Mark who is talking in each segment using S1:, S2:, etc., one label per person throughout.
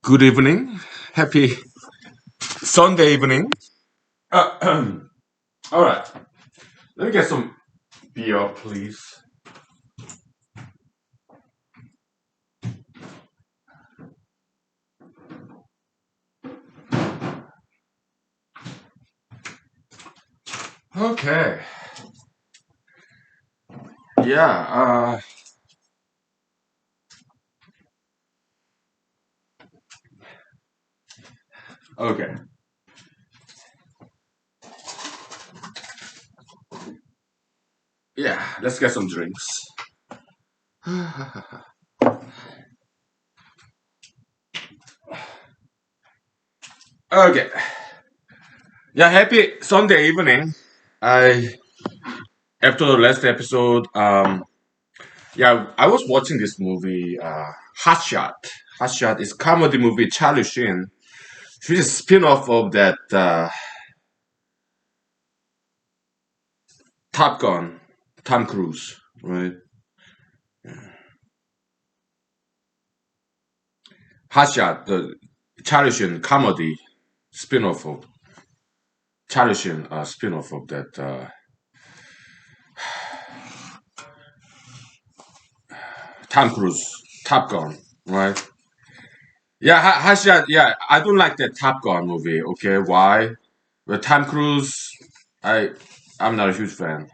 S1: Good evening. Happy Sunday evening. All right. Let me get some beer, please. Okay. Yeah. Okay. Yeah. Let's get some drinks. Okay. Yeah. Happy Sunday evening. I After the last episode, yeah, I was watching this movie, Hot Shot. Hot Shot is comedy movie Charlie Sheen. Which is a spin-off of that Top Gun, Tom Cruise, right? Hotshot, the Charlie Sheen comedy spin-off of Charlie Sheen spin-off of that Tom Cruise Top Gun, right? Yeah, Hotshot. Yeah, I don't like that Top Gun movie. Okay, why? But Tom Cruise, I I'm not a huge fan.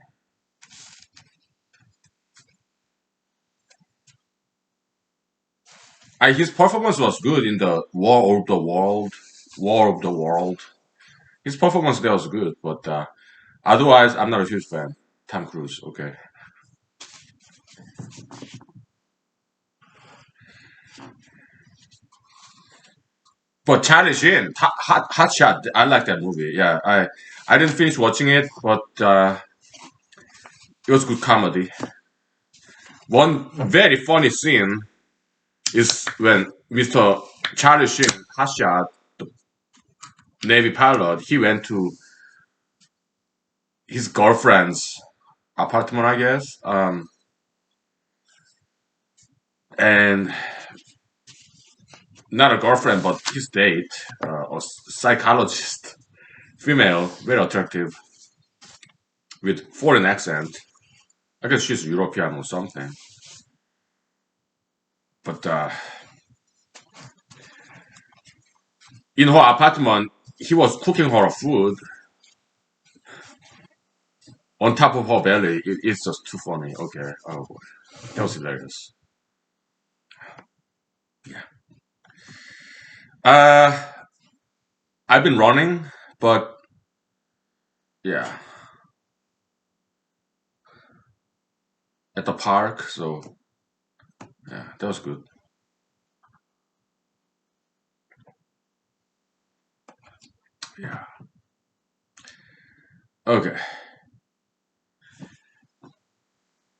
S1: His performance was good in the War of the World. War of the World. His performance there was good, but otherwise, I'm not a huge fan. Tom Cruise. Okay. But Charlie Sheen, Hot Shot, I like that movie. Yeah, I didn't finish watching it, but it was good comedy. One very funny scene is when Mr. Charlie Sheen, Hot Shot, the Navy pilot, he went to his girlfriend's apartment, I guess, and not a girlfriend, but his date, a psychologist, female, very attractive, with foreign accent. I guess she's European or something. But in her apartment, he was cooking her food on top of her belly. It's just too funny. Okay. Oh boy. That was hilarious. Yeah. Uh, I've been running, but yeah, at the park. So yeah, that was good. Yeah. Okay.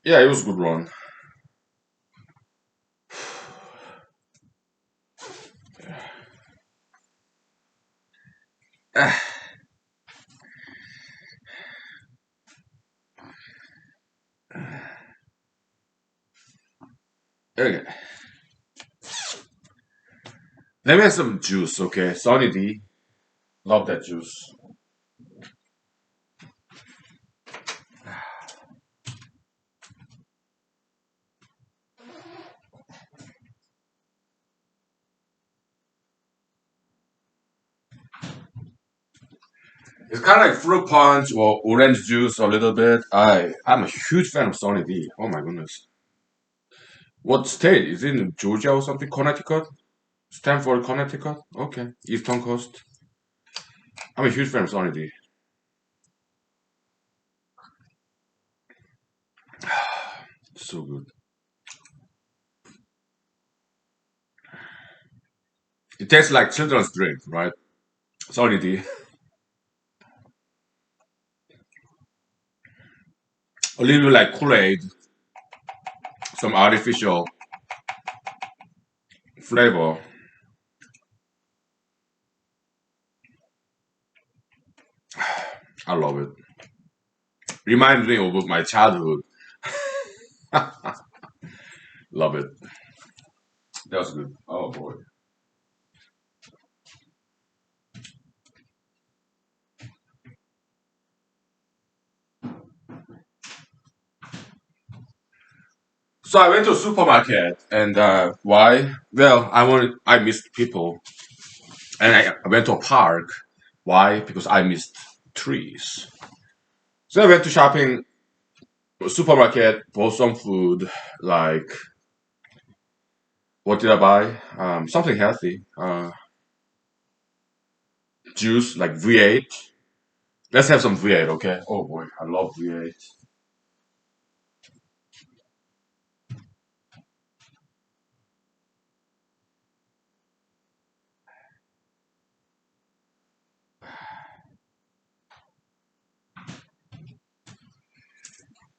S1: Yeah, it was a good run. Okay. Let me have some juice, okay? Sunny D. Love that juice. It's kind of like fruit punch or orange juice a little bit. I'm a huge fan of Sunny D. Oh my goodness. What state? Is it in Georgia or something? Connecticut? Stanford, Connecticut? Okay. Eastern Coast. I'm a huge fan of Sunny D. So good. It tastes like children's drink, right? Sunny D. A little bit like Kool-Aid, some artificial flavor. I love it. Reminds me of my childhood. Love it. That was good. Oh boy. So I went to a supermarket, and why? Well, I missed people, and I went to a park. Why? Because I missed trees. So I went to shopping, supermarket, bought some food. Like, what did I buy? Something healthy. Juice like V8. Let's have some V8, okay? Oh boy, I love V8.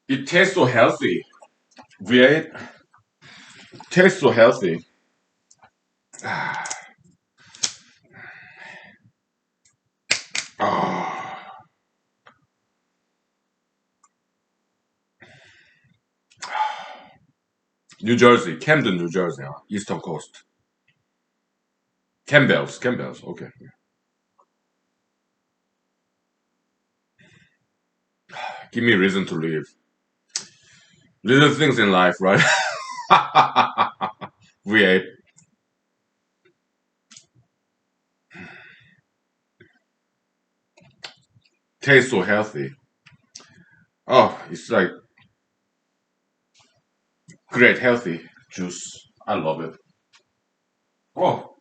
S1: It tastes so healthy. V8 tastes so healthy. Ah, New Jersey, Camden, New Jersey, Eastern Coast. Campbell's, Campbell's. Okay, give me a reason to live. Little things in life, right? V8 tastes so healthy. Oh, it's like great healthy juice. I love it. Oh,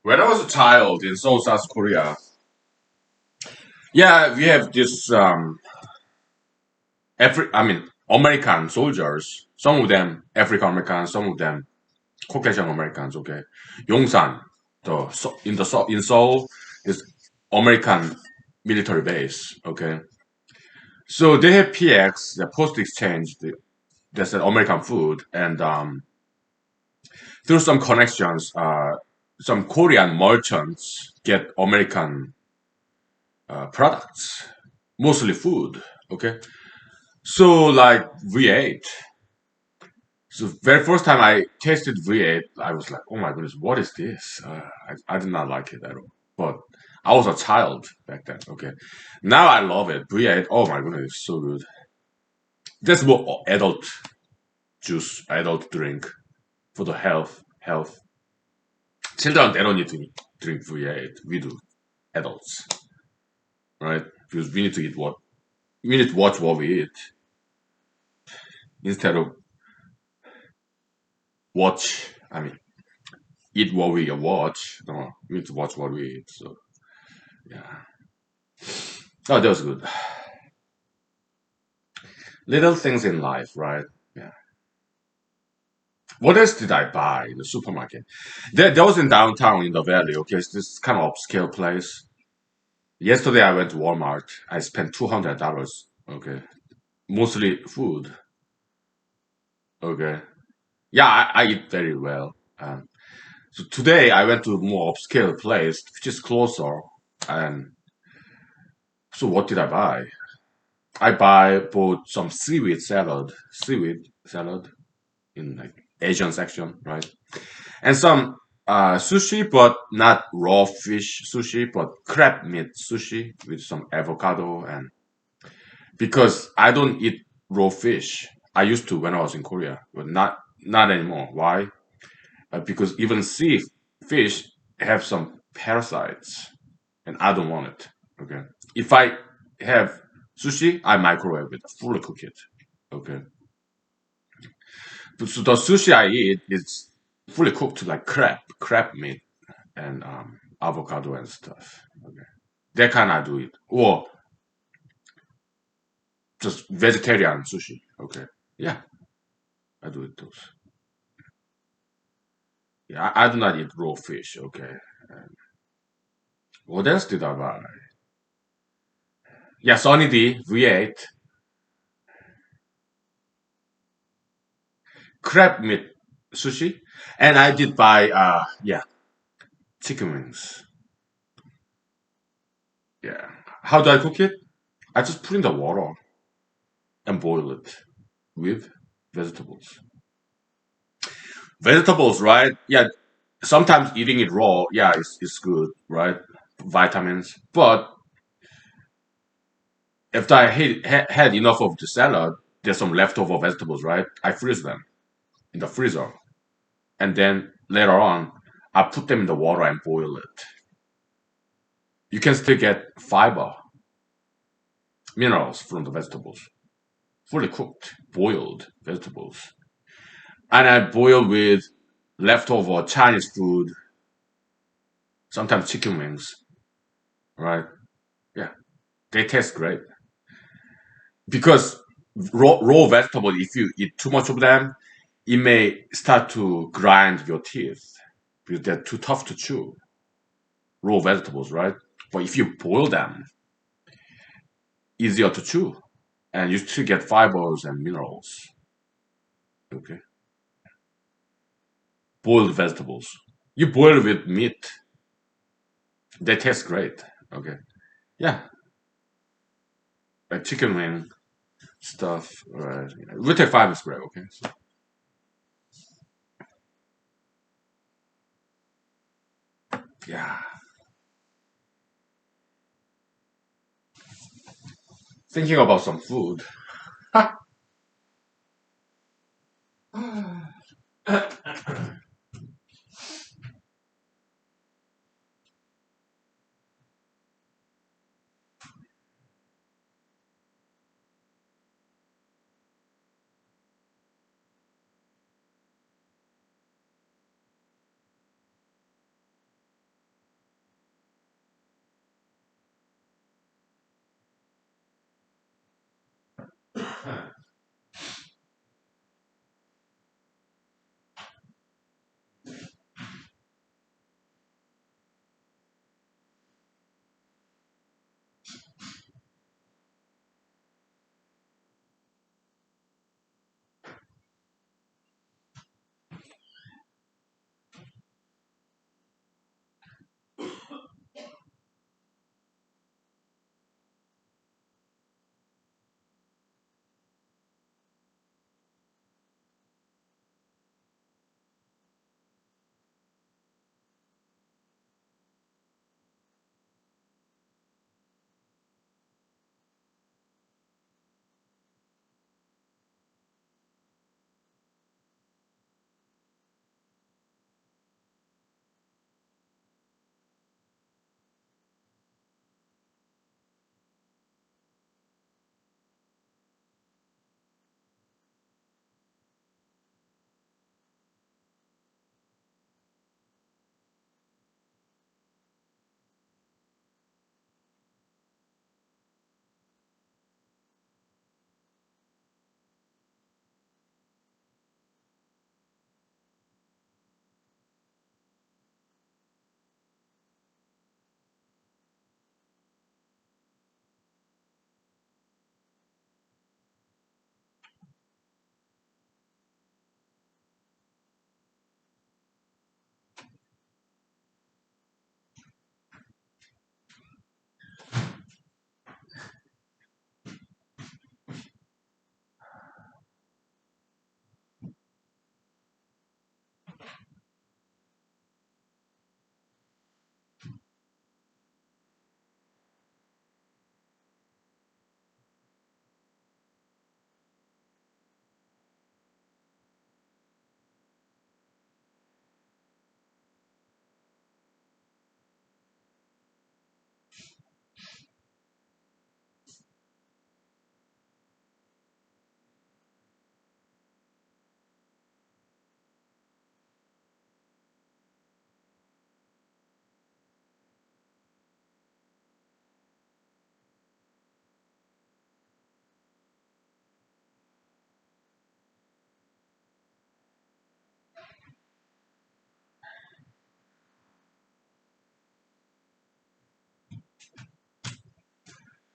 S1: when I was a child in Seoul, South Korea, yeah, we have this I mean, American soldiers. Some of them African Americans, some of them Caucasian Americans. Okay, Yongsan, in Seoul is American military base. Okay, so they have PX, the post exchange. That's an American food, and through some connections, some Korean merchants get American products, mostly food. Okay, so like V8. So very first time I tasted V8, I was like, "Oh my goodness, what is this?" I did not like it at all. But I was a child back then. Okay, now I love it. V8, oh my goodness, it's so good. That's more adult juice, adult drink for the health. Children they don't need to drink V8. We do, adults, right? Because we need to eat what we need to watch what we eat instead of watch. I mean, eat what we watch. No, we need to watch what we eat. So yeah. Oh, that was good. Little things in life, right? Yeah. What else did I buy in the supermarket? There was in downtown in the valley. Okay, it's this kind of upscale place. Yesterday I went to Walmart. I spent $200. Okay, mostly food. Okay, yeah, I eat very well. So today I went to a more upscale place, which is closer. And so what did I buy? Bought some seaweed salad in like Asian section, right? And some sushi, but not raw fish sushi, but crab meat sushi with some avocado. And because I don't eat raw fish, I used to when I was in Korea, but not anymore. Why? Because even sea fish have some parasites, and I don't want it. Okay, if I have sushi, I microwave it, fully cook it. Okay, so the sushi I eat is fully cooked like crab meat and avocado and stuff. Okay, that kind I do it, or just vegetarian sushi. Okay, yeah, I do it those. Yeah, I do not eat raw fish. Okay, what else did I buy? Yeah, Sunny D V8 crab meat sushi, and I did buy yeah chicken wings. Yeah, how do I cook it? I just put in the water and boil it with vegetables. Vegetables, right? Yeah, Sometimes eating it raw, yeah, it's good, right? Vitamins. But if I had enough of the salad, there's some leftover vegetables, right? I freeze them in the freezer, and then later on, I put them in the water and boil it. You can still get fiber, minerals from the vegetables, fully cooked, boiled vegetables. And I boil with leftover Chinese food, sometimes chicken wings, right? Yeah, they taste great because raw vegetables, if you eat too much of them, it may start to grind your teeth because they're too tough to chew. Raw vegetables, right? But if you boil them, easier to chew, and you still get fibers and minerals. Okay, boiled vegetables. You boil with meat, they taste great. Okay, yeah, like chicken wing stuff. Right, we take five is great. Okay, so, yeah. Thinking about some food.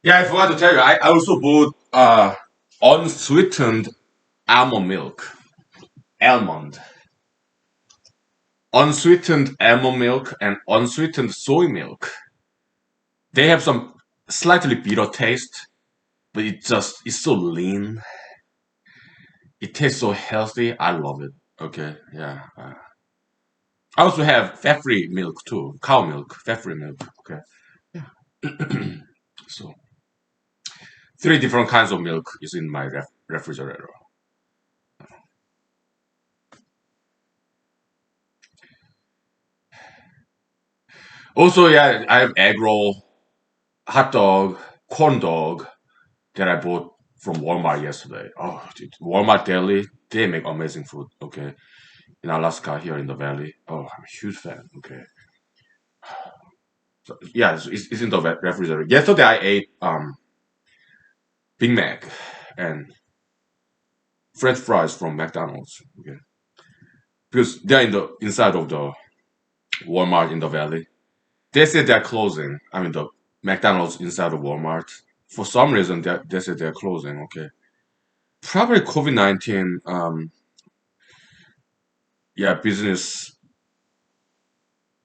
S1: Yeah, I forgot to tell you. I also bought unsweetened almond milk. Almond. Unsweetened almond milk and unsweetened soy milk. They have some slightly bitter taste, but it's so lean. It tastes so healthy. I love it. Okay, yeah. I also have fat-free milk too, cow milk, fat-free milk. Okay, so three different kinds of milk is in my refrigerator. Also, yeah, I have egg roll, hot dog, corn dog that I bought from Walmart yesterday. Oh, dude, Walmart Deli, they make amazing food. Okay, in Alaska here in the valley. Oh, I'm a huge fan. Okay, so yeah, it's in the refrigerator. Yesterday I ate Big Mac and French fries from McDonald's. Okay, because they're in the inside of the Walmart in the valley. They said they're closing. I mean the McDonald's inside of Walmart. For some reason they said they're closing. Okay, probably COVID-19. Yeah, business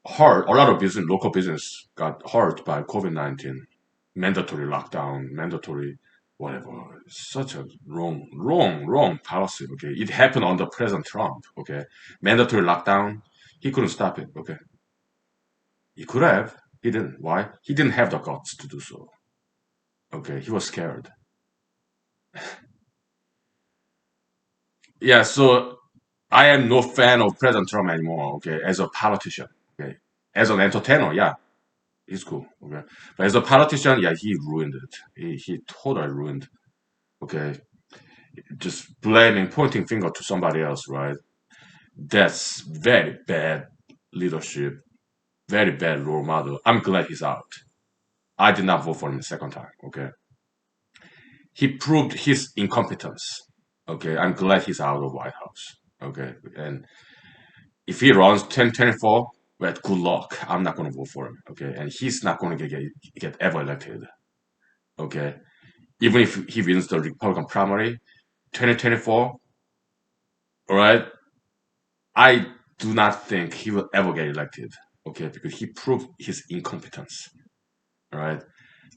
S1: hurt. A lot of business, local business, got hurt by COVID-19. Mandatory lockdown, mandatory whatever. Such a wrong policy. Okay, it happened under President Trump. Okay, mandatory lockdown. He couldn't stop it. Okay, he could have. He didn't. Why? He didn't have the guts to do so. Okay, he was scared. Yeah, so I am no fan of President Trump anymore. Okay, as a politician. Okay, as an entertainer, yeah, he's cool. Okay, but as a politician, yeah, he ruined it. He totally ruined. Okay, just blaming, pointing finger to somebody else, right? That's very bad leadership, very bad role model. I'm glad he's out. I did not vote for him the second time. Okay, he proved his incompetence. Okay, I'm glad he's out of White House. Okay, and if he runs 2024, well, good luck. I'm not going to vote for him. Okay, and he's not going to get ever elected. Okay, even if he wins the Republican primary, 2024. All right, I do not think he will ever get elected. Okay, because he proved his incompetence. All right,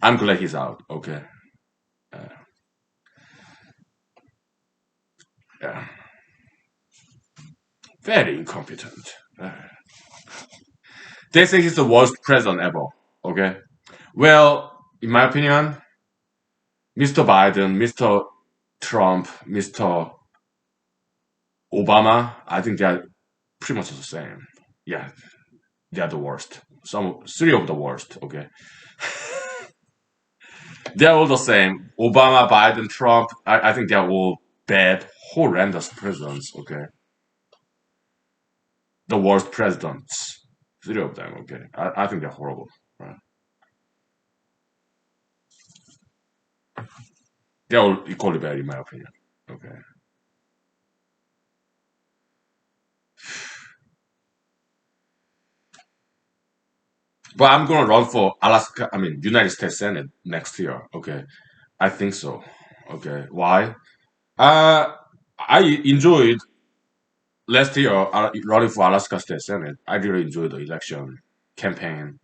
S1: I'm glad he's out. Okay, uh, yeah, very incompetent. They say he's the worst president ever. Okay, well, in my opinion, Mr. Biden, Mr. Trump, Mr. Obama, I think they're pretty much the same. Yeah, they're the worst. Some three of the worst. Okay, they're all the same. Obama, Biden, Trump. I think they're all bad, horrendous presidents. Okay, the worst presidents. Three of them. Okay, I think they're horrible. Right? They're all equally bad in my opinion. Okay, but I'm gonna run for Alaska. I mean, United States Senate next year. Okay, I think so. Okay, why? Uh, I enjoyed last year running for Alaska State Senate. I really enjoyed the election campaign,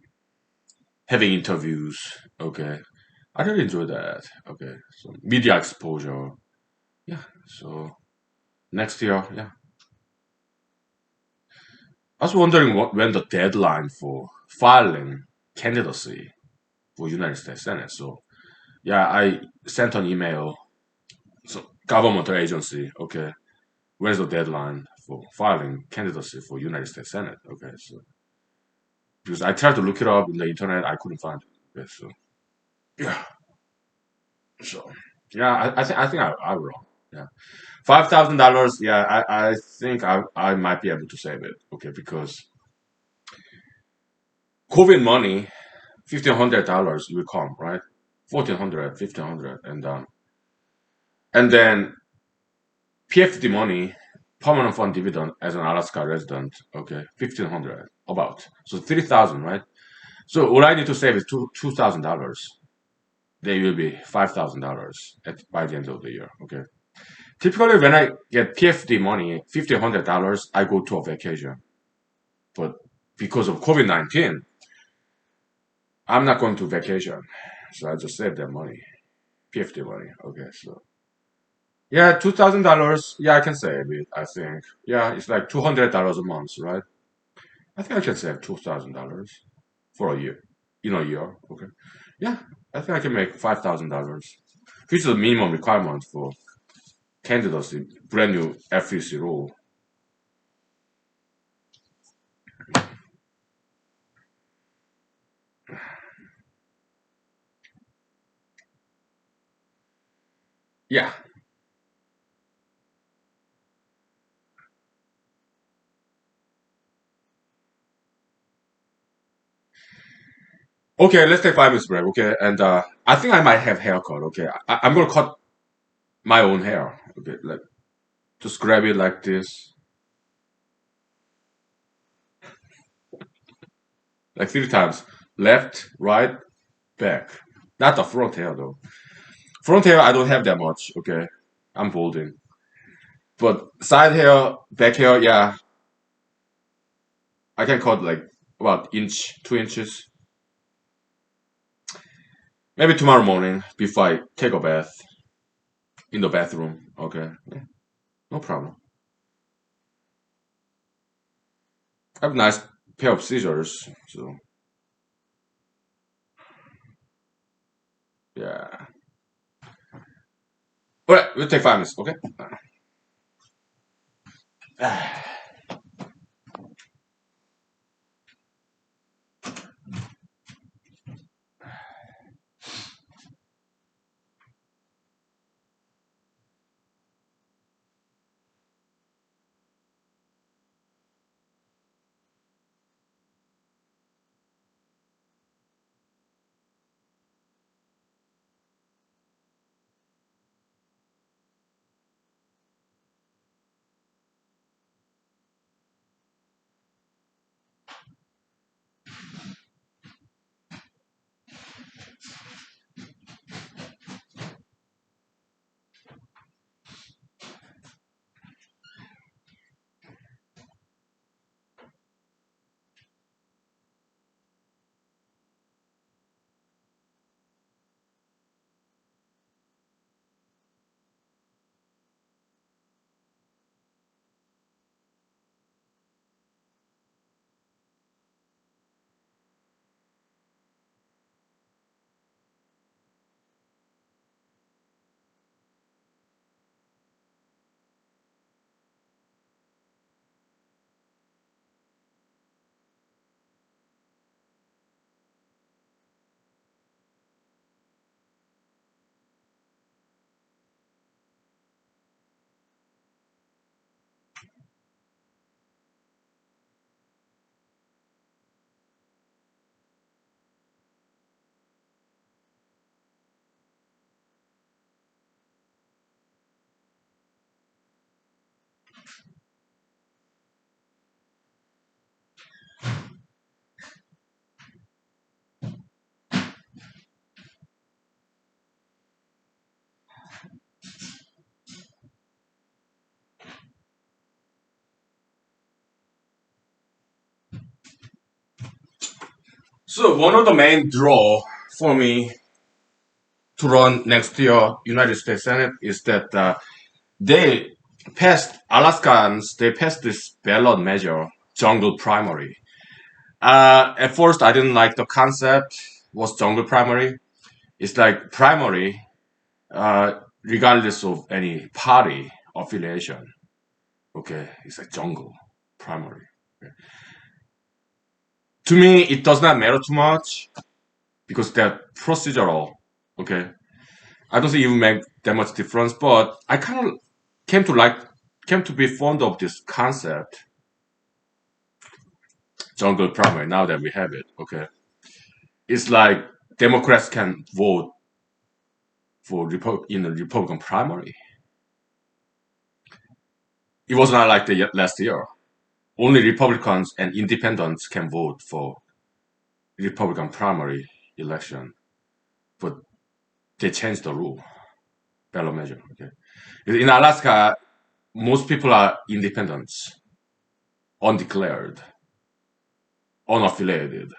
S1: having interviews. Okay, I really enjoyed that. Okay, so media exposure. Yeah. So next year, yeah. I was wondering when the deadline for filing candidacy for United States Senate. So yeah, I sent an email. So governmental agency. Okay, where's the deadline for filing candidacy for United States Senate? Okay, so because I tried to look it up in the internet, I couldn't find it. Okay, so yeah, so yeah, I will wrong. Yeah, $5,000. Yeah, I think I might be able to save it. Okay, because COVID money, $1,500 will come, right? 1,400, 1,500, and then PFD money, permanent fund dividend as an Alaska resident. Okay, 1,500 about, so 3,000, right? So what I need to save is $2,000. They will be $5,000 at by the end of the year. Okay. Typically, when I get PFD money, $1,500, I go to a vacation. But because of COVID-19, I'm not going to vacation, so I just save that money, PFD money. Okay, so yeah, $2,000. Yeah, I can save it. I think. Yeah, it's like $200 a month, right? I think I can save $2,000 for a year. In a year, okay. Yeah, I think I can make $5,000, which is the minimum requirement for candidates in brand new FEC rule. Yeah. Okay, let's take 5 minutes break. Okay, and I think I might have haircut. Okay, I'm gonna cut my own hair. Okay, like just grab it like this, like 3 times, left, right, back. Not the front hair though. Front hair I don't have that much. Okay, I'm balding. But side hair, back hair, yeah, I can cut like about inch, 2 inches. Maybe tomorrow morning before I take a bath in the bathroom. Okay, yeah, no problem. I have a nice pair of scissors, so yeah. All right, we'll take 5 minutes. Okay. So one of the main draw for me to run next year United States Senate is that they passed Alaskans. They passed this ballot measure, jungle primary. At first, I didn't like the concept. Was jungle primary? It's like primary, regardless of any party affiliation. Okay, it's like jungle primary. Okay. To me, it does not matter too much because they're procedural. Okay, I don't think it will make that much difference. But I kind of came to like, came to be fond of this concept, jungle primary. Now that we have it, okay, it's like Democrats can vote for in the Republican primary. It was not like the last year. Only Republicans and independents can vote for Republican primary election, but they changed the rule, ballot measure. Okay, in Alaska, most people are independents, undeclared, unaffiliated.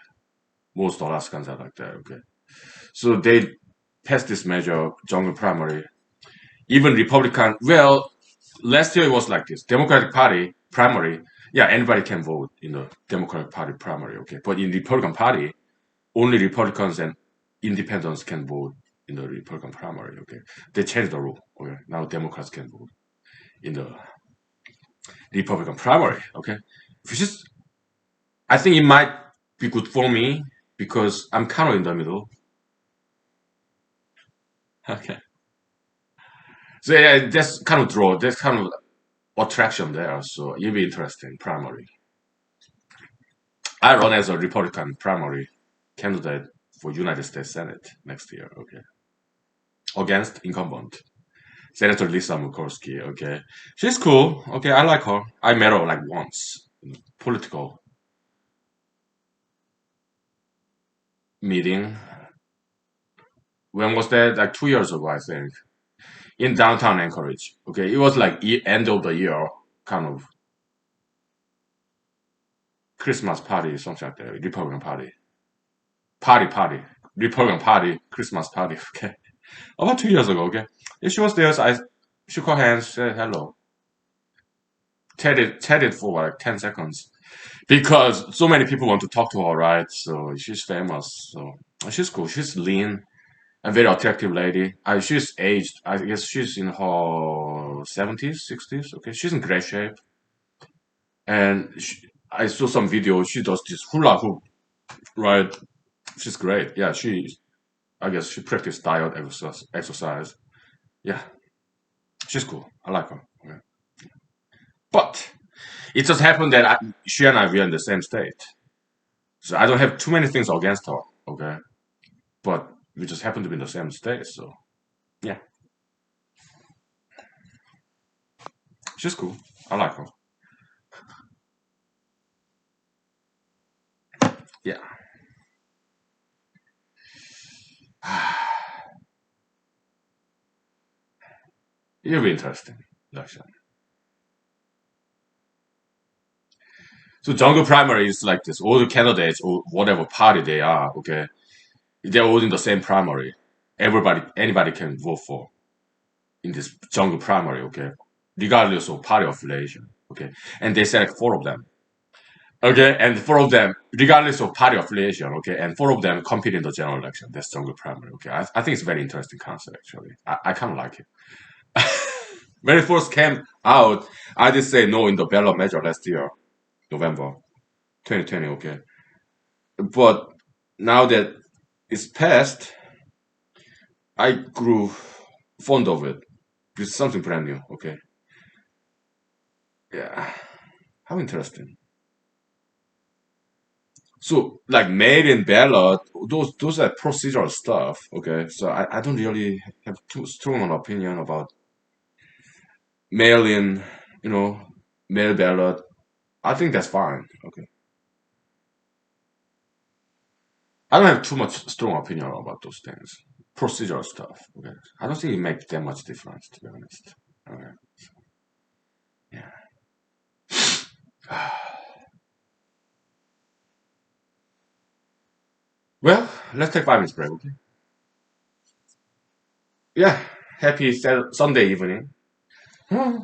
S1: Most Alaskans are like that. Okay, so they passed this measure, jungle primary. Even Republican, well, last year it was like this: Democratic Party primary. Yeah, anybody can vote in the Democratic Party primary, okay? But in Republican Party, only Republicans and independents can vote in the Republican primary, okay? They changed the rule, okay? Now Democrats can vote in the Republican primary, okay? Which is, I think it might be good for me because I'm kind of in the middle, okay? So yeah, that's kind of draw, that's kind of attraction there, so it'll be interesting, primary. I run as a Republican primary candidate for United States Senate next year, okay? Against incumbent Senator Lisa Murkowski, okay? She's cool, okay? I like her. I met her like once in a political meeting. When was that? Like 2 years ago, I think, in downtown Anchorage. Okay, it was like end of the year kind of Christmas party, something like that. Republican party, party, Republican party, Christmas party. Okay, about 2 years ago. Okay, yeah, she was there. So I shook her hands, said hello, chatted for like 10 seconds because so many people want to talk to her, right? So she's famous, so she's cool. She's lean, a very attractive lady. She's aged. I guess she's in her 70s, 60s. Okay, she's in great shape. And I saw some video. She does this hula hoop, right? She's great. Yeah, I guess she practiced diet exercise. Yeah, she's cool. I like her. Okay. But it just happened that she and I were in the same state. So I don't have too many things against her. Okay. But we just happen to be in the same state. So yeah, she's cool. I like her. Yeah. It'll be interesting. Election. So jungle primary is like this. All the candidates or whatever party they are, okay, they're all in the same primary. Anybody can vote for in this jungle primary, okay, regardless of party affiliation, okay, and they select four of them, okay, and four of them, regardless of party affiliation, okay, and four of them compete in the general election. That's jungle primary, okay. I think it's a very interesting concept actually. I kind of like it. When it first came out, I did say no in the ballot measure last year, November 2020, okay, but now that it's passed, I grew fond of it. It's something brand new. Okay. Yeah. How interesting. So like mail-in ballot, those are procedural stuff. Okay. So I don't really have too strong an opinion about mail-in, you know, mail ballot. I think that's fine. Okay. I don't have too much strong opinion about those things. Procedural stuff. Okay. I don't think it makes that much difference, to be honest. Okay. Yeah. Well, let's take 5 minutes break. Okay. Yeah. Happy Sunday evening. Uh,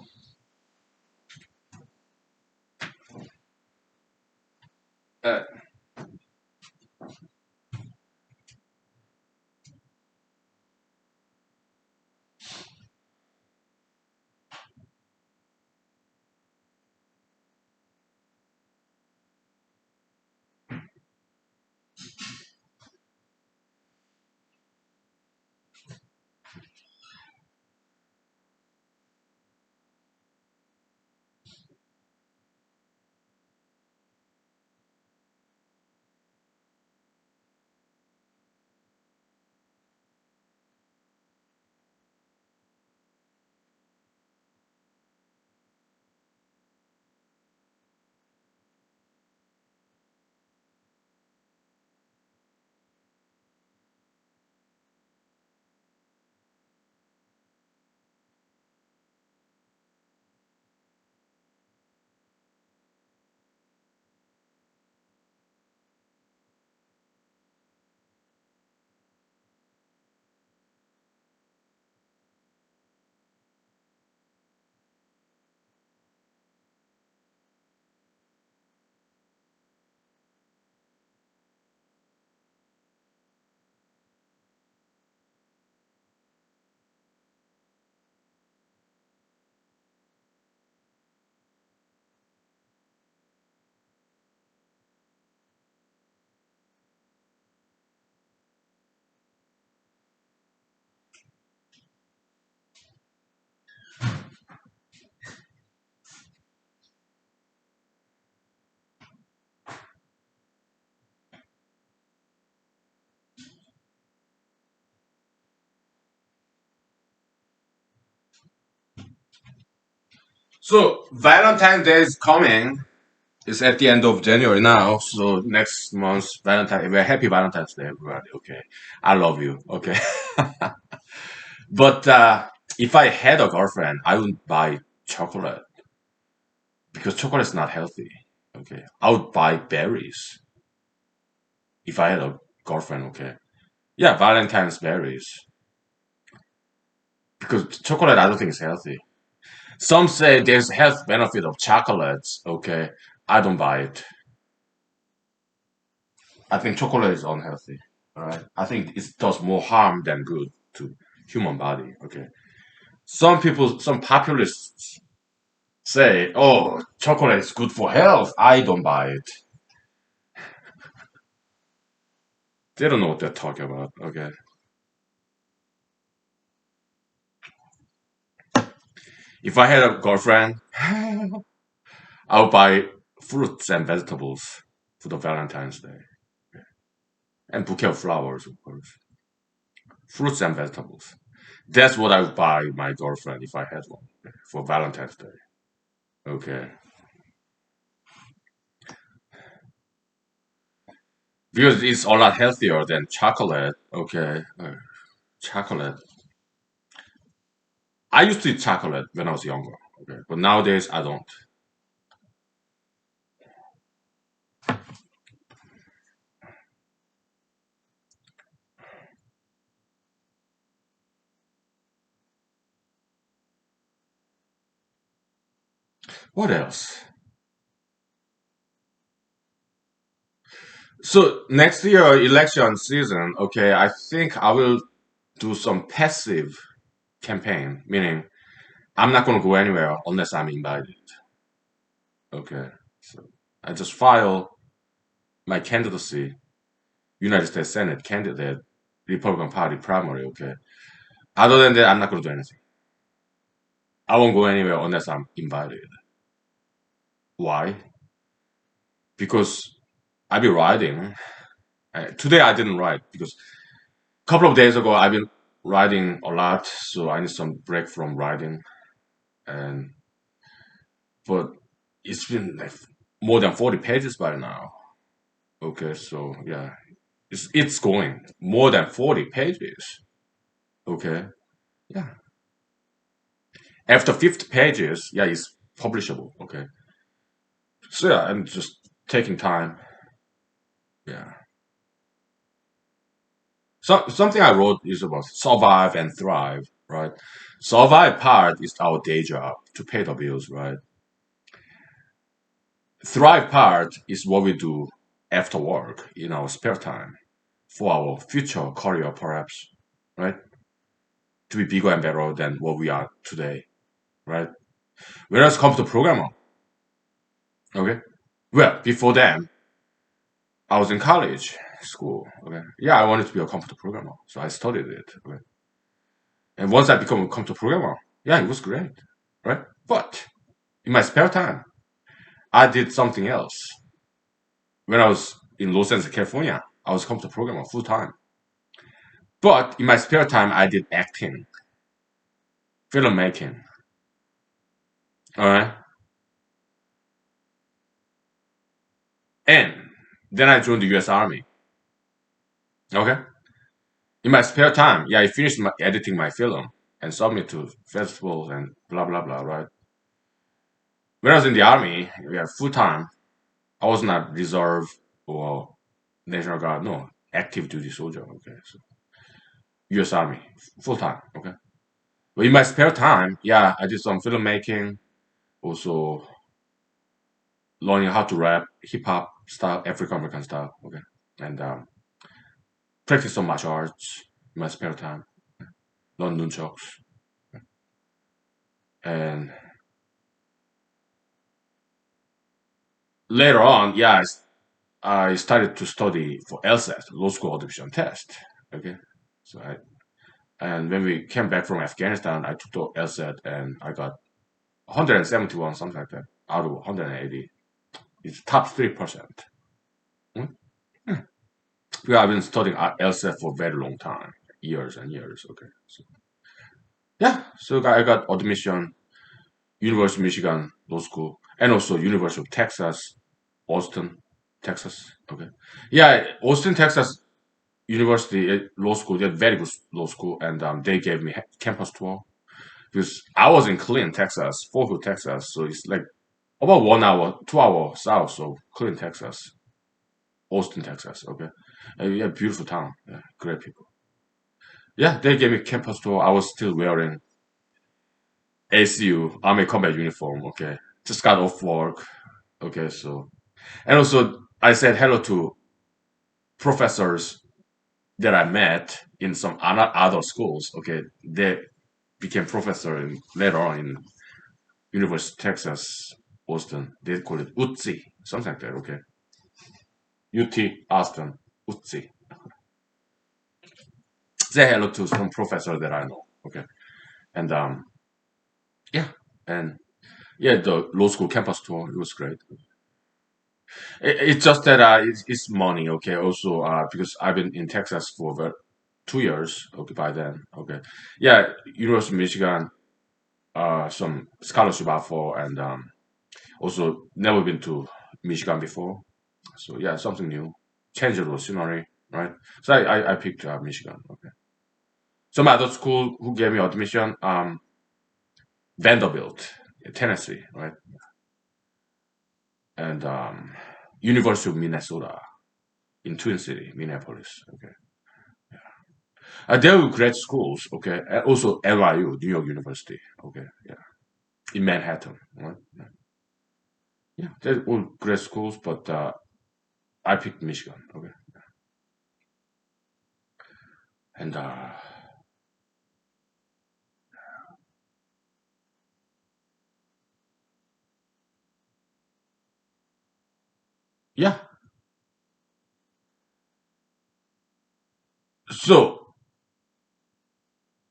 S1: So Valentine's Day is coming. It's at the end of January now. So next month, Valentine. Well, happy Valentine's Day, everybody. Okay, I love you. Okay, but if I had a girlfriend, I wouldn't buy chocolate because chocolate is not healthy. Okay, I would buy berries if I had a girlfriend. Okay, yeah, Valentine's berries because chocolate I don't think is healthy. Some say there's health benefit of chocolates. Okay, I don't buy it. I think chocolate is unhealthy. All right, I think it does more harm than good to human body. Okay, some people, some populists say, "Oh, chocolate is good for health." I don't buy it. They don't know what they're talking about. Okay, if I had a girlfriend, I'll buy fruits and vegetables for the Valentine's Day and bouquet of flowers, of course. Fruits and vegetables. That's what I would buy my girlfriend if I had one for Valentine's Day. Okay. Because it's a lot healthier than chocolate. Okay. Chocolate. I used to eat chocolate when I was younger. Okay. But nowadays I don't. What else? So next year election season, okay, I think I will do some passive campaign, meaning I'm not gonna go anywhere unless I'm invited. Okay. So I just file my candidacy, United States Senate candidate, Republican Party primary, okay. Other than that, I'm not gonna do anything. I won't go anywhere unless I'm invited. Why? Because I've been riding. Today I didn't ride because a couple of days ago I've been riding a lot, so I need some break from riding. And but it's been like more than 40 pages by now. Okay, so yeah, it's going more than 40 pages. Okay, yeah. After 50 pages, yeah, it's publishable. Okay, so yeah, I'm just taking time. Yeah. Something I wrote is about survive and thrive, right? Survive part is our day job to pay the bills, right? Thrive part is what we do after work in our spare time for our future career, perhaps, right? To be bigger and better than what we are today, right? Whereas computer programmer, okay? Well, before then, I was in college, school, okay? Yeah, I wanted to be a computer programmer, so I studied it, okay? And once I become a computer programmer, yeah, it was great, right? But in my spare time, I did something else. When I was in Los Angeles, California, I was a computer programmer full time. But in my spare time, I did acting, filmmaking. All right. And then I joined the US Army. Okay. In my spare time, yeah, I finished editing my film and submit to festivals and blah, blah, blah, right? When I was in the Army, yeah, full time, I was not reserve or National Guard, no, active duty soldier. Okay. So US Army, full time. Okay. But in my spare time, yeah, I did some filmmaking, also learning how to rap, hip hop style, African American style. Okay. And practice some martial arts in my spare time, learn nunchucks. And later on, yeah, I started to study for LSAT, Law School Admission Test. Okay. So and when we came back from Afghanistan, I took the LSAT and I got 171, something like that, out of 180. It's top 3%. Hmm? Hmm. Yeah, I've been studying LSAT for a very long time, years and years. Okay. So, yeah, so I got admission University of Michigan Law School, and also University of Texas, Austin, Texas. Okay, yeah, Austin, Texas University Law School. They're very good law school, and they gave me campus tour because I was in Killeen, Texas, Fort Hood, Texas. So it's like about 1 hour, 2 hours south of Killeen, Texas, Austin, Texas. Okay, yeah, beautiful town, yeah, great people. Yeah, they gave me campus tour. I was still wearing ACU Army Combat uniform. Okay, just got off work. Okay, so and also I said hello to professors that I met in some other schools. Okay, they became professor later on in University of Texas, Austin. They call it UTSI, something like that. Okay, UT Austin, UTSI. Say hello to some professor that I know. Okay, and yeah, and yeah, the law school campus tour it was great. It's just that it's money. Okay, also because I've been in Texas for about 2 years. Okay, by then. Okay, yeah, University of Michigan. Some scholarship offer, and also never been to Michigan before. So yeah, something new, change the scenery, right? So I picked Michigan. Okay. Some other school who gave me admission, Vanderbilt, Tennessee, right? And University of Minnesota in Twin City, Minneapolis. Okay. They were great schools. Okay. And also NYU, New York University. Okay. Yeah. In Manhattan. Right? Yeah. They're all great schools, but I picked Michigan. Okay. And yeah. So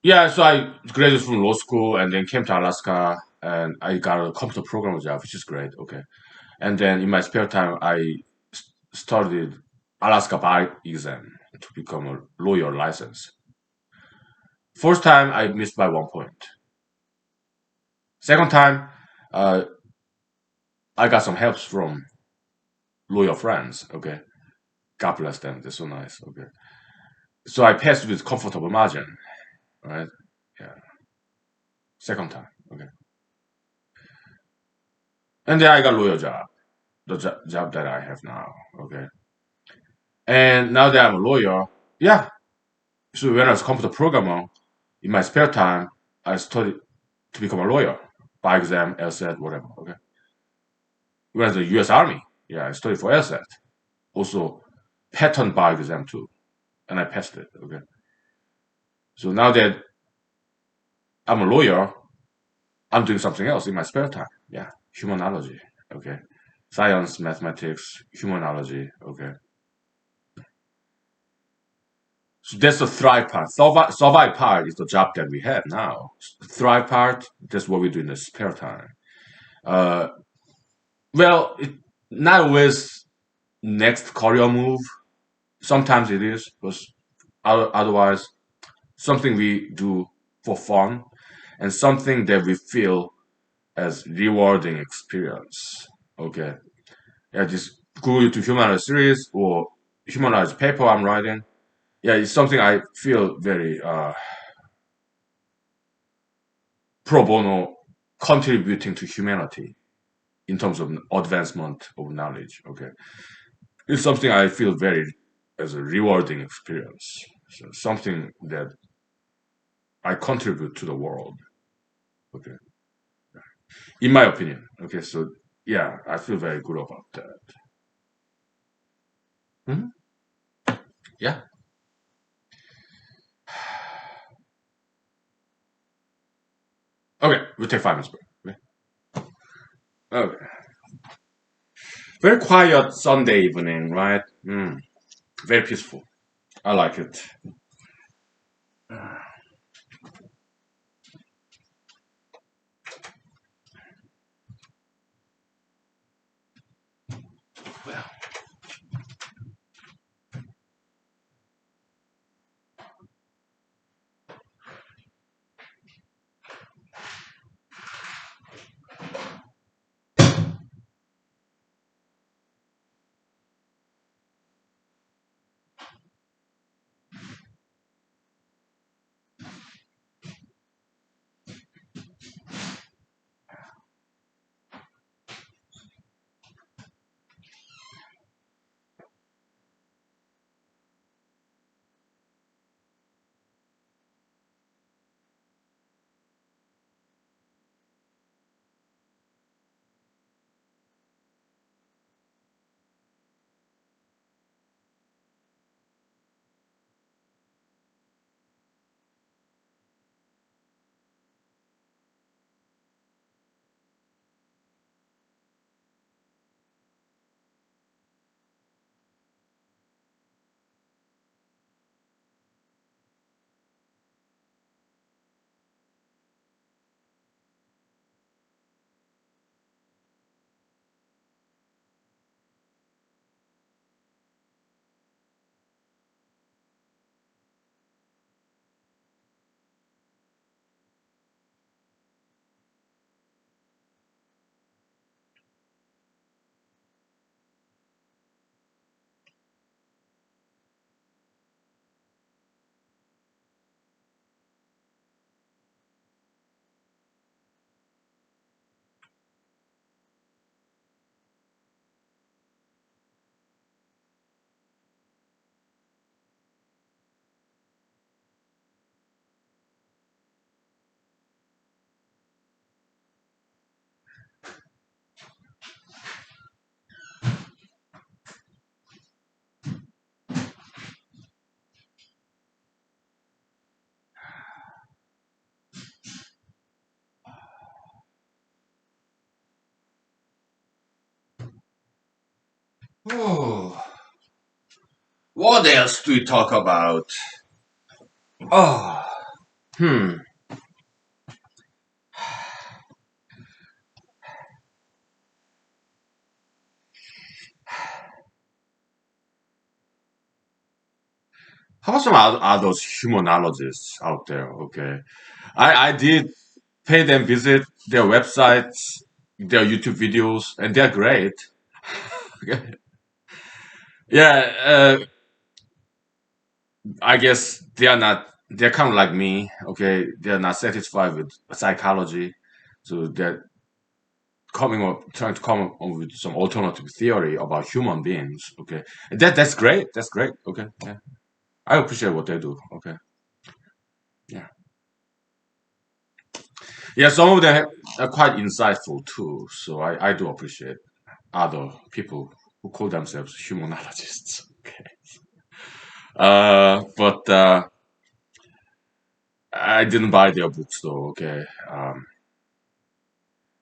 S1: yeah, so I graduated from law school and then came to Alaska and I got a computer programmer job, which is great. Okay. And then in my spare time, I studied Alaska bar exam to become a lawyer license. First time I missed by 1 point. Second time, uh, I got some helps from lawyer friends. Okay. God bless them. They're so nice. Okay. So I passed with comfortable margin. Right. Yeah. Second time. Okay. And then I got lawyer job, the job that I have now. Okay. And now that I'm a lawyer, yeah. So when I was a computer programmer, in my spare time, I studied to become a lawyer, by exam, LSAT, whatever. Okay. When I was in the U.S. Army, yeah, I studied for LSAT. Also, pattern bar exam too, and I passed it. Okay. So now that I'm a lawyer, I'm doing something else in my spare time. Yeah, humanology. Okay. Science, mathematics, humanology. Okay. So that's the thrive part. Survive part is the job that we have now. Thrive part, that's what we do in the spare time. Uh, well, not always next career move. Sometimes it is, but otherwise, something we do for fun and something that we feel as rewarding experience. Okay. Yeah, just Google to humanities series or humanities paper I'm writing. Yeah, it's something I feel very pro bono contributing to humanity in terms of advancement of knowledge. Okay, it's something I feel very as a rewarding experience. So something that I contribute to the world. Okay, in my opinion. Okay, so yeah, I feel very good about that. Mhm. Yeah. Okay, we'll take 5 minutes break. Okay. Okay. Very quiet Sunday evening, right? Very peaceful. I like it. Oh, what else do we talk about? Oh, hmm. How about some those humanologists out there? Okay, I did pay them visit their websites, their YouTube videos, and they're great. Yeah, I guess they are not. They're kind of like me. Okay, they're not satisfied with psychology, so they're trying to come up with some alternative theory about human beings. Okay, and that's great. That's great. Okay, yeah, I appreciate what they do. Okay, yeah, yeah. Some of them are quite insightful too. So I do appreciate other people who call themselves humanologists. Okay, but I didn't buy their books though. Okay,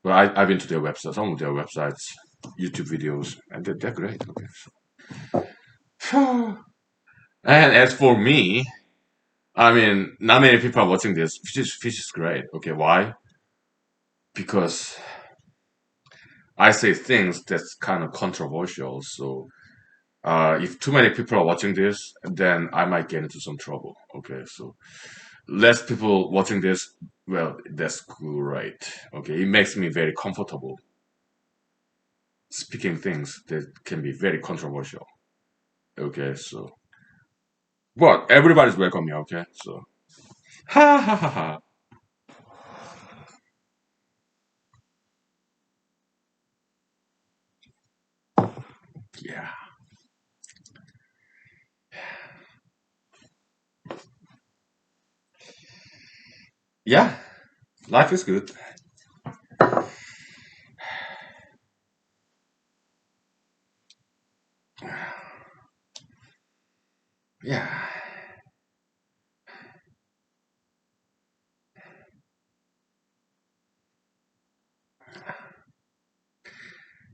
S1: but I've been to their website, some of their websites, YouTube videos, and they're great. Okay. And as for me, I mean, not many people are watching this, which is great. Okay, why? Because I say things that's kind of controversial. So if too many people are watching this, then I might get into some trouble. Okay, so less people watching this, well, that's great. Okay, it makes me very comfortable speaking things that can be very controversial. Okay, so but everybody's welcome here. Okay, so ha ha ha ha. Yeah, yeah. Life is good. Yeah.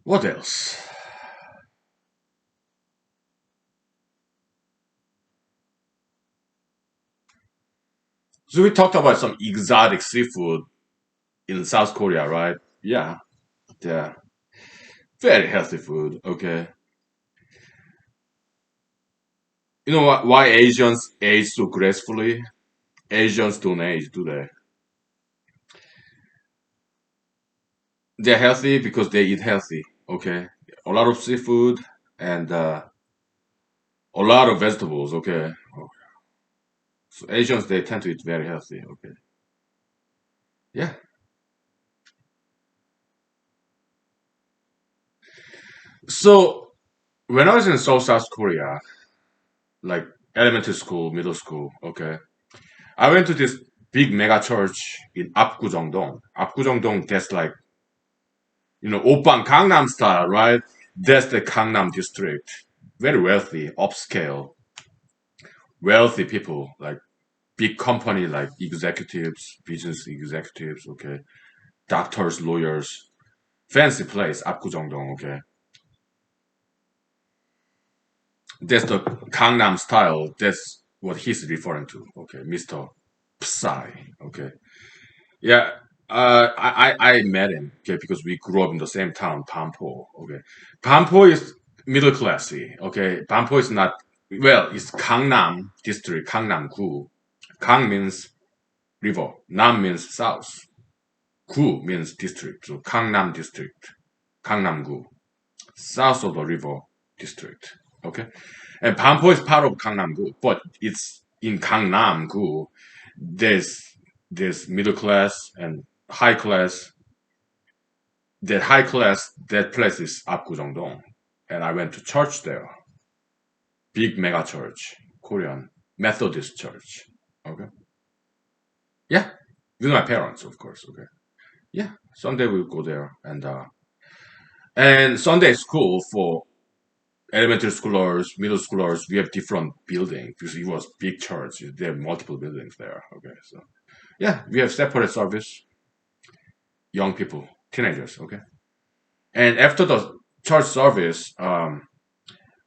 S1: What else? So we talked about some exotic seafood in South Korea, right? Yeah, yeah. Very healthy food. Okay. You know what? Why Asians age so gracefully? Asians don't age, do they? They're healthy because they eat healthy. Okay. A lot of seafood and a lot of vegetables. Okay. So Asians they tend to eat very healthy. Okay. Yeah. So when I was in South Korea, like elementary school, middle school, okay, I went to this big mega church in Apgujeongdong. Apgujeongdong, that's like Oppan Gangnam style, right? That's the Gangnam district. Very wealthy, upscale, wealthy people, like big company, like executives, business executives, okay, doctors, lawyers, fancy place, Apgujeongdong, okay. That's the Gangnam style. That's what he's referring to. Okay, Mr. Psy. Okay, yeah. I met him. Okay, because we grew up in the same town, Pampo. Okay, Pampo is middle classy. Okay, Pampo is not. Well, it's Gangnam district, Gangnam-gu. Gang means river. Nam means south. Gu means district. So Gangnam district, Gangnam-gu, south of the river district. Okay. And Pampo is part of Gangnam-gu, but it's in Gangnam-gu. There's middle class and high class. That high class, that place is Apgujeongdong, and I went to church there, big mega church, Korean Methodist church. Okay, yeah, with my parents, of course. Okay, yeah, Sunday we'll go there, and Sunday school for elementary schoolers, middle schoolers, we have different buildings because it was big church. There are multiple buildings there. Okay, so yeah, we have separate service, young people, teenagers. Okay, and after the church service,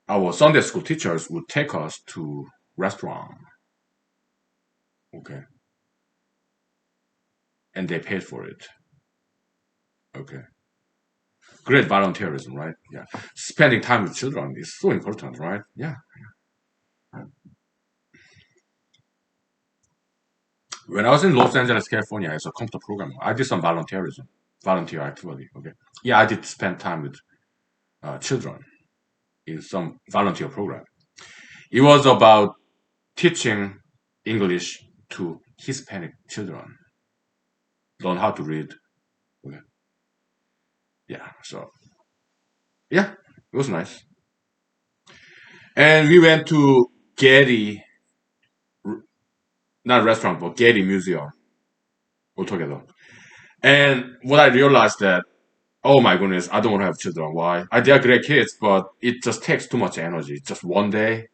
S1: our Sunday school teachers would take us to restaurant, okay, and they paid for it, okay. Great volunteerism, right? Yeah, spending time with children is so important, right? Yeah. When I was in Los Angeles, California, as a computer programmer, I did some volunteerism, volunteer activity. Okay, yeah, I did spend time with children in some volunteer program. It was about teaching English to Hispanic children, learn how to read. Okay. Yeah, so yeah, it was nice. And we went to Getty, not restaurant, but Getty Museum altogether. And what I realized that, oh my goodness, I don't want to have children. Why? They are great kids, but it just takes too much energy. Just one day,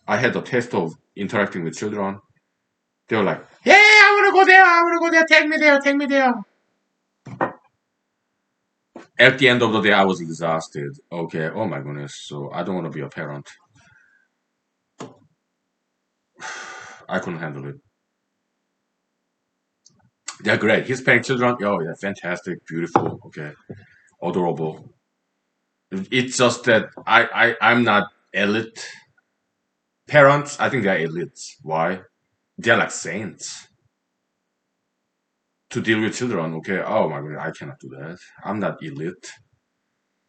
S1: I had the taste of interacting with children. They were like, "Yeah, I want to go there. I want to go there. Take me there. Take me there." At the end of the day, I was exhausted. Okay, oh my goodness. So I don't want to be a parent. I couldn't handle it. They're great. Hispanic children, oh yeah, fantastic, beautiful, okay, adorable. It's just that I'm not elite parents. I think they're elites. Why? They're like saints to deal with children. Okay, oh my god, I cannot do that. I'm not elite.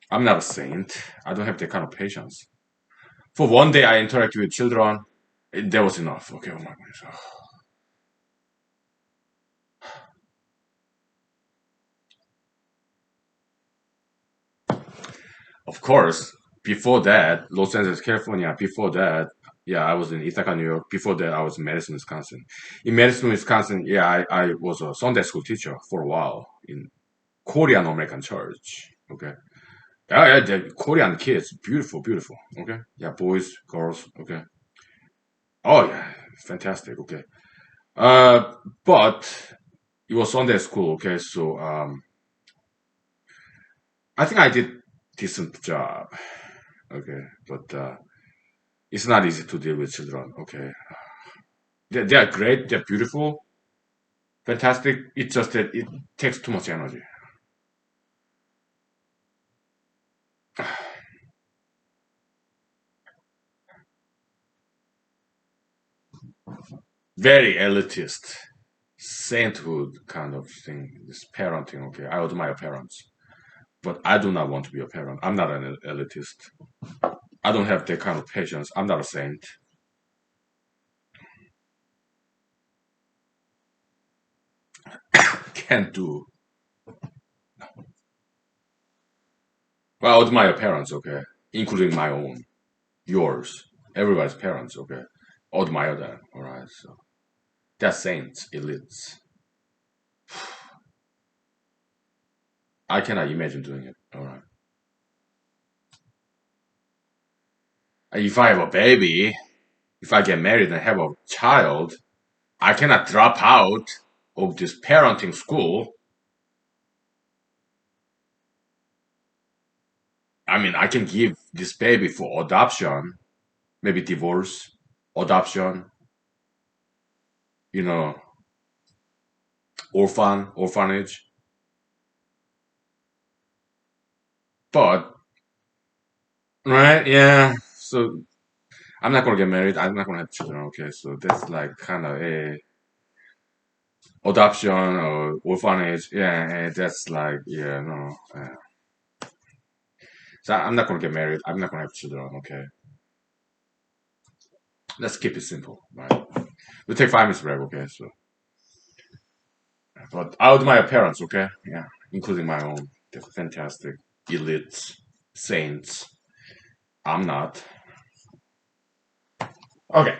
S1: I'm not a saint. I don't have that kind of patience. For one day, I interacted with children. That was enough. Okay, oh my goodness. Of course, before that, Los Angeles, California. Before that, yeah, I was in Ithaca, New York. Before that, I was in Madison, Wisconsin. In Madison, Wisconsin, yeah, I was a Sunday school teacher for a while in Korean American church. Okay. Yeah, yeah, the Korean kids, beautiful, beautiful. Okay. Yeah, boys, girls. Okay. Oh, yeah, fantastic. Okay. Uh, but it was Sunday school. Okay. So, I think I did decent job. Okay. But, it's not easy to deal with children. Okay. They are great. They're beautiful, fantastic. It's just that it takes too much energy. Very elitist, sainthood kind of thing. This parenting. Okay, I admire parents, but I do not want to be a parent. I'm not an elitist. I don't have that kind of patience. I'm not a saint. Can't do. Well, I admire parents. Okay, including my own, yours, everybody's parents. Okay, admire them. All right, so they're saints, elites. I cannot imagine doing it. All right. If I have a baby, if I get married and have a child, I cannot drop out of this parenting school. I mean, I can give this baby for adoption, maybe divorce, adoption, you know, orphanage. But, right, yeah. So I'm not gonna get married. I'm not gonna have children. Okay, so that's like kind of a adoption or orphanage. Yeah, that's like yeah, no. So I'm not gonna get married. I'm not gonna have children. Okay, let's keep it simple, right? We take 5 minutes break. Okay, so but I admire parents. Okay, yeah, including my own. They're fantastic, elites, saints. I'm not. Okay.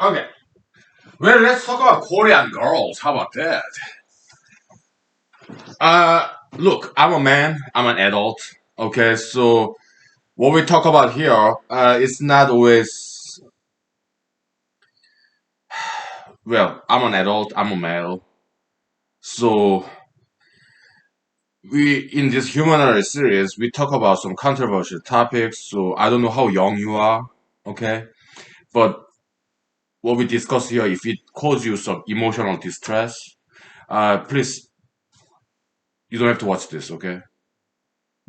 S1: Okay. Well, let's talk about Korean girls. How about that? Look, I'm a man. I'm an adult. Okay, so what we talk about here, it's not always. Well, I'm an adult. I'm a male. So we in this humanity series, we talk about some controversial topics. So I don't know how young you are. Okay, but what we discuss here, if it causes you some emotional distress, please, you don't have to watch this. Okay,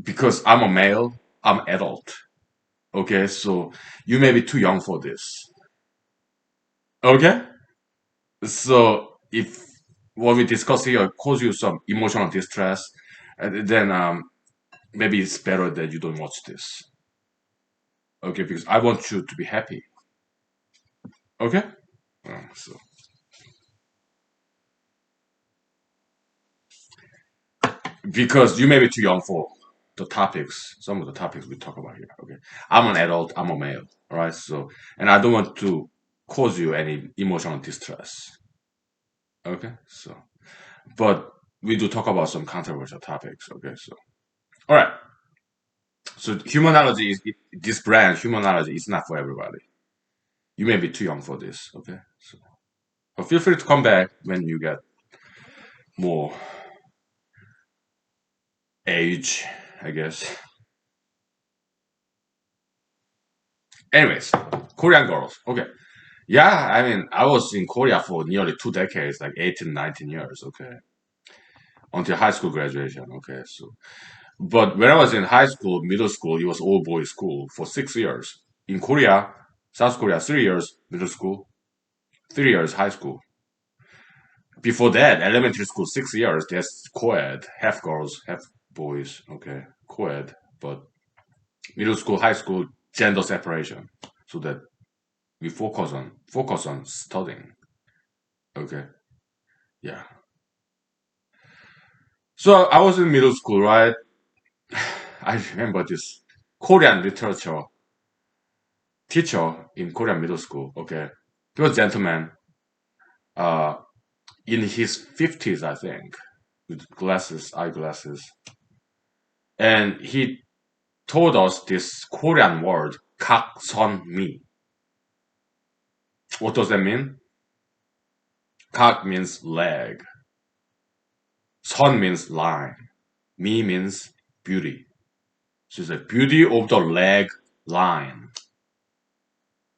S1: because I'm a male. I'm adult. Okay, so you may be too young for this. Okay, so if what we discuss here cause you some emotional distress, then maybe it's better that you don't watch this. Okay, because I want you to be happy. Okay, so because you may be too young for the topics, some of the topics we talk about here. Okay, I'm an adult. I'm a male. All right, so and I don't want to cause you any emotional distress. Okay, so but we do talk about some controversial topics. Okay, so all right. So humanology is this brand. Humanology is not for everybody. You may be too young for this. Okay, so but feel free to come back when you get more age, I guess. Anyways, Korean girls. Okay, yeah. I mean, I was in Korea for nearly 2 decades, like 18, 19 years. Okay, until high school graduation. Okay, so but when I was in high school, middle school, it was all boys school for 6 years. In Korea, South Korea, 3 years middle school, 3 years high school. Before that, elementary school, 6 years, that's co-ed, half girls, half boys. Okay, co-ed. But middle school, high school, gender separation, so that we focus on studying. Okay, yeah. So I was in middle school, right? I remember this Korean literature teacher in Korean middle school. Okay, he was a gentleman, uh, in his 50s, I think, with glasses, eyeglasses, and he told us this Korean word "kak선미." What does that mean? "Kak" means leg, "선" means line, "mi" means beauty. So it's like beauty of the leg line.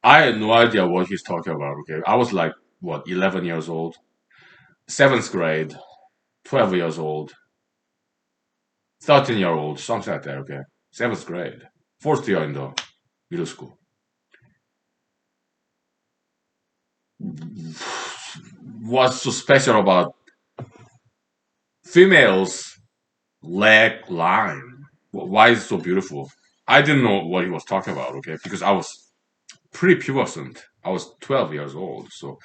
S1: I had no idea what he's talking about. Okay, I was like what 11 years old, seventh grade, 12 years old, 13-year old, something like that. Okay, seventh grade, fourth year in the middle school. What's so special about females' leg line? Why is it so beautiful? I didn't know what he was talking about. Okay, because I was pre-pubescent. I was 12 years old, so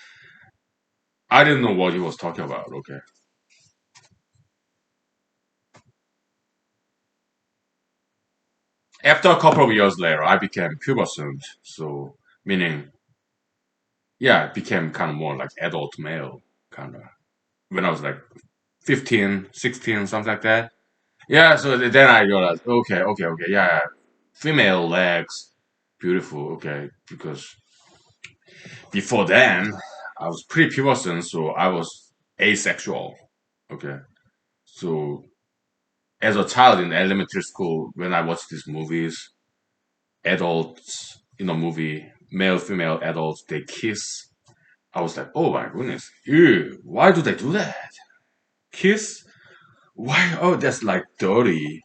S1: I didn't know what he was talking about. Okay, After a couple of years later, I became pubescent. So, meaning, yeah, it became kind of more like adult male, kind of. When I was like 15, 16, something like that. Yeah, so then I realized, okay, yeah, female legs, beautiful, okay, because before then, I was pretty pubescent, so I was asexual, okay. So as a child in elementary school, when I watched these movies, adults in a movie, male, female adults, they kiss. I was like, oh my goodness, ew, why do they do that? Kiss? Why? Oh, that's like dirty.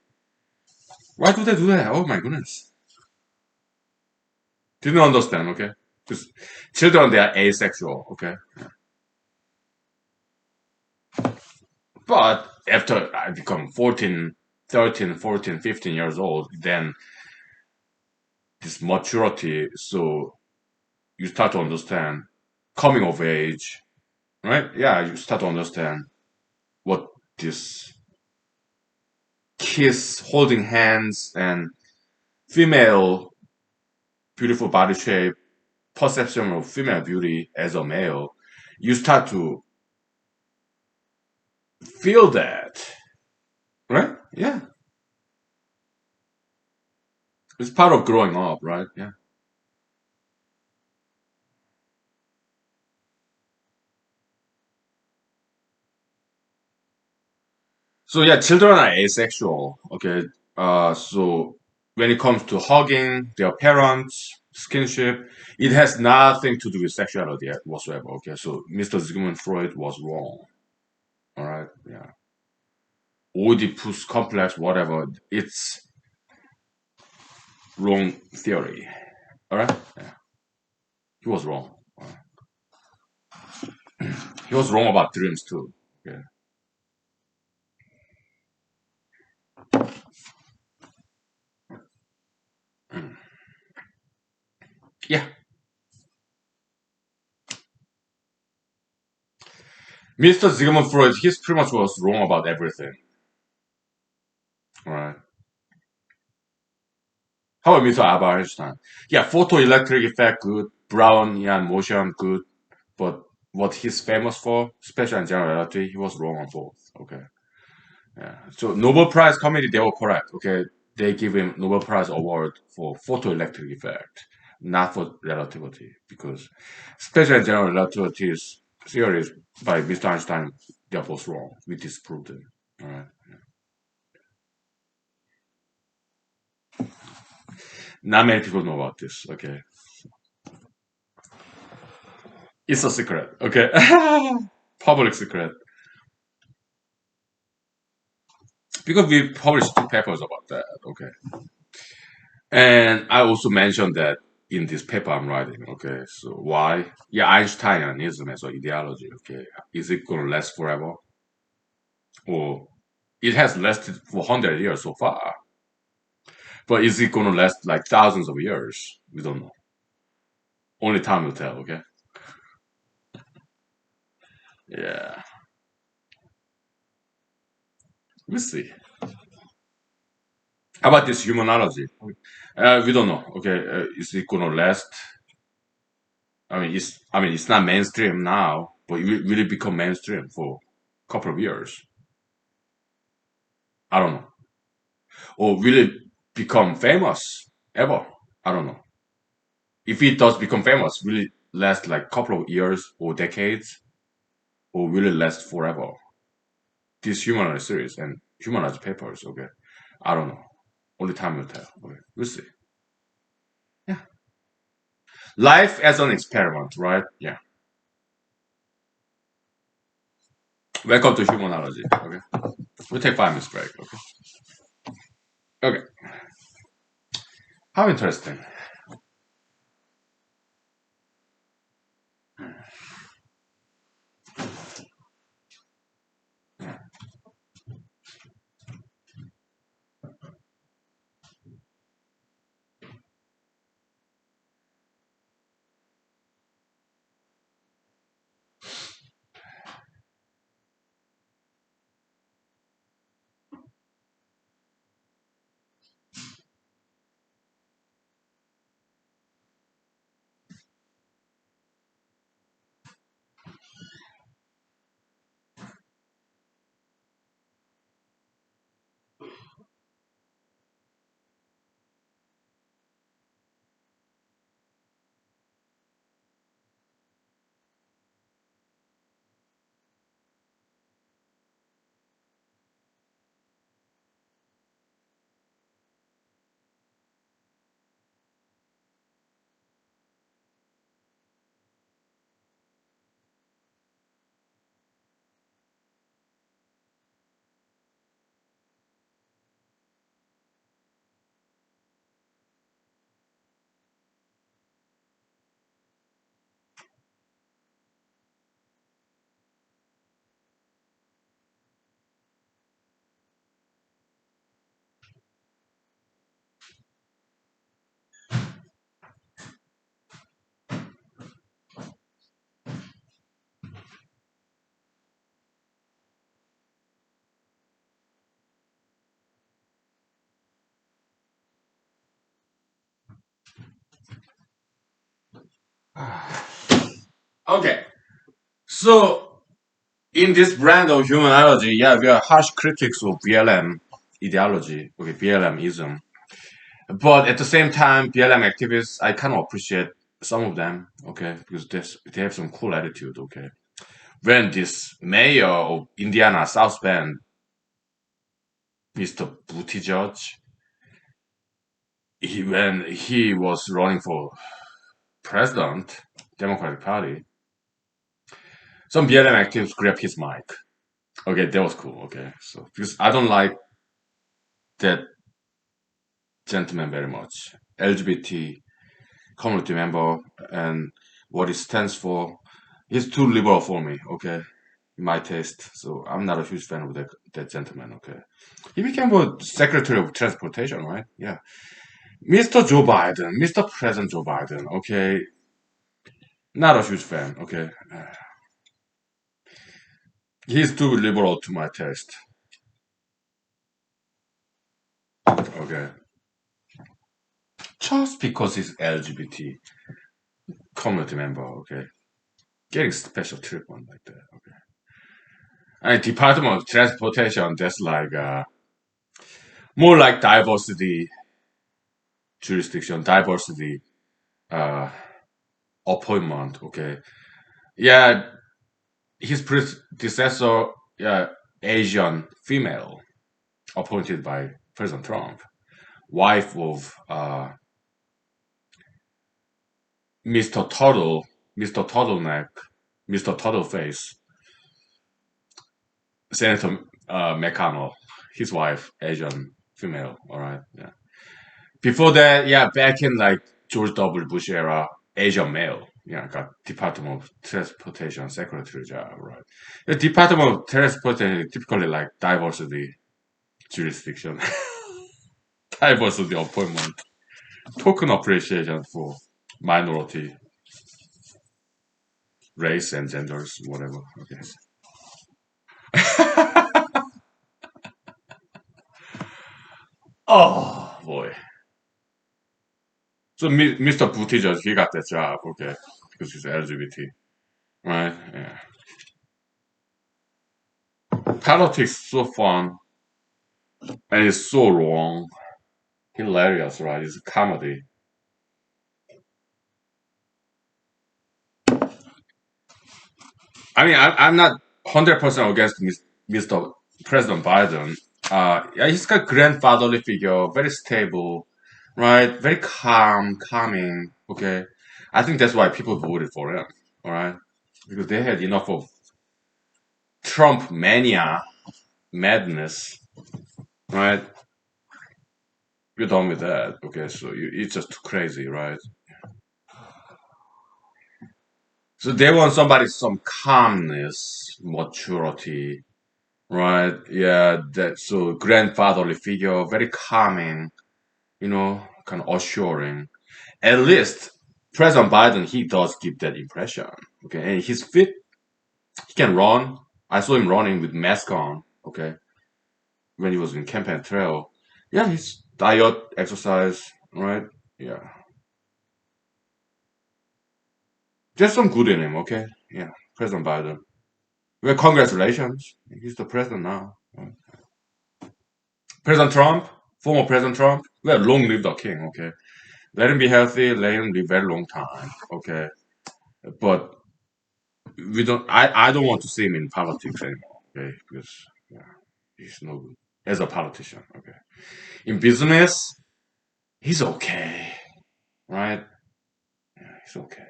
S1: Why do they do that? Oh my goodness. Didn't understand, okay? Because children, they are asexual, okay? But after I become 14, 13, 14, 15 years old, then this maturity, so you start to understand coming of age, right? Yeah, you start to understand what this kiss, holding hands, and female beautiful body shape, perception of female beauty as a male, you start to feel that, right? Yeah, it's part of growing up, right? Yeah. So yeah, children are asexual. Okay. So when it comes to hugging their parents, skinship, it has nothing to do with sexuality whatsoever. Okay. So Mr. Sigmund Freud was wrong. All right. Yeah. Oedipus complex, whatever. It's wrong theory. All right. Yeah. He was wrong. He was wrong about dreams too. Yeah. Mm. Yeah. Mr. Sigmund Freud, he's pretty much was wrong about everything. All right. How about Mr. Albert Einstein? Yeah, photoelectric effect good, Brownian motion good, but what he's famous for, special and general relativity, he was wrong on both. Okay, yeah. So Nobel Prize committee, they were correct. Okay, they give him Nobel Prize award for photoelectric effect, not for relativity, because special and general relativity's theories by Mr. Einstein, they're both wrong. We disproved them. All right. Not many people know about this. Okay, it's a secret. Okay, public secret. Because we published two papers about that. Okay, and I also mentioned that in this paper I'm writing. Okay, so why? Yeah, Einsteinianism as an ideology. Okay, is it going to last forever, or it has lasted for 100 years so far? But is it going to last like thousands of years? We don't know. Only time will tell. Okay. Yeah, we'll see. How about this humanology? We don't know. Okay, is it going to last? I mean, it's not mainstream now, but will it become mainstream for a couple of years? I don't know. Or will it become famous ever? I don't know. If it does become famous, will it last like a couple of years or decades, or will it last forever? This humanized series and humanized papers, okay? I don't know. Only time will tell. Okay, we'll see. Yeah. Life as an experiment, right? Yeah. Welcome to humanology. Okay. We'll take 5 minutes break. Okay. Okay. How interesting. Okay, so in this brand of humanology, yeah, we are harsh critics of BLM ideology, okay, BLMism. But at the same time, BLM activists, I kind of appreciate some of them, okay, because they have some cool attitude, okay. When this mayor of Indiana South Bend, Mr. Buttigieg, when he was running for president, Democratic Party, some BLM activists grabbed his mic. Okay, that was cool. Okay, so because I don't like that gentleman very much, LGBT community member, and what it stands for, he's too liberal for me. Okay, in my taste, so I'm not a huge fan of that gentleman. Okay, he became a Secretary of Transportation, right? Yeah, Mr. Joe Biden, Mr. President Joe Biden. Okay, not a huge fan. Okay, he's too liberal to my taste. Okay, just because he's LGBT community member. Okay, getting special treatment like that. Okay, and Department of Transportation, that's like more like diversity jurisdiction, diversity uh, appointment. Okay, yeah, his predecessor, yeah, Asian female appointed by President Trump, wife of Mr. Turtle, Mr. Turtleneck, Mr. Turtleface, Senator McConnell, his wife, Asian female. All right, yeah. Before that, yeah, back in like George W. Bush era, Asian male, yeah, got Department of Transportation secretary job, right? The Department of Transportation typically like diversity jurisdiction, diversity appointment, token appreciation for minority race and genders, whatever. Okay. Oh boy. So Mr. Buttigieg, he got that job, okay, because he's LGBT, right? Yeah. Politics so fun and it's so wrong, hilarious, right? It's a comedy. I mean, I'm not 100% against Mr. President Biden. Yeah, he's got grandfatherly figure, very stable, right? Very calming. Okay, I think that's why people voted for him. All right, because they had enough of Trump mania, madness, right? You're done with that. Okay, so it's just too crazy, right? So they want somebody some calmness, maturity, right? Yeah, that so grandfatherly figure, very calming, kind of assuring. At least President Biden, he does give that impression. Okay, and he's fit, he can run. I saw him running with mask on. Okay, when he was in campaign trail. Yeah, his diet, exercise, right? Yeah, there's some good in him. Okay, yeah, President Biden. Well, congratulations, he's the president now. President Trump, former President Trump. Well, long live the king. Okay, let him be healthy. Let him live very long time. Okay, but we don't. I don't want to see him in politics anymore. Okay, because yeah, he's no good as a politician. Okay, in business, he's okay, right? Yeah, he's okay.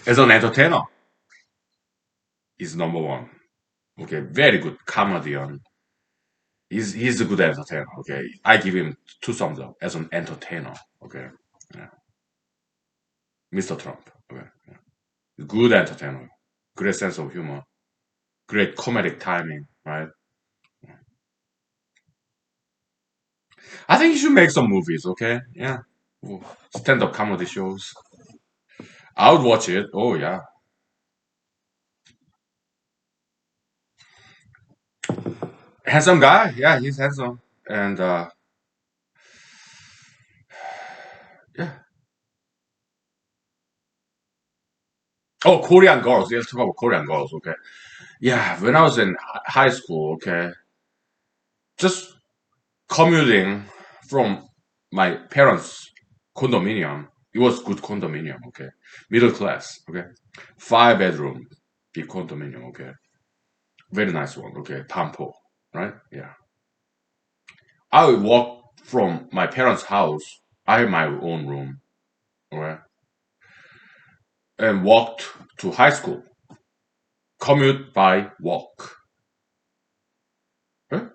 S1: As an entertainer, he's number one. Okay, very good comedian. He's a good entertainer. Okay, I give him two thumbs up as an entertainer. Okay, yeah. Mr. Trump. Okay, yeah. Good entertainer, great sense of humor, great comedic timing. Right. I think you should make some movies. Okay, yeah. Stand-up comedy shows. I would watch it. Oh yeah, handsome guy. Yeah, he's handsome, and Yeah. Oh, Korean girls. Let's talk about Korean girls. Okay. Yeah. When I was in high school, okay, just commuting from my parents' condominium. It was good condominium. Okay. Middle class. Okay. 5 bedroom, big condominium. Okay. Very nice one. Okay. Pampo. Right. Yeah. I would walk from my parents' house. I have my own room. Okay. And walked to high school. Commute by walk. Okay?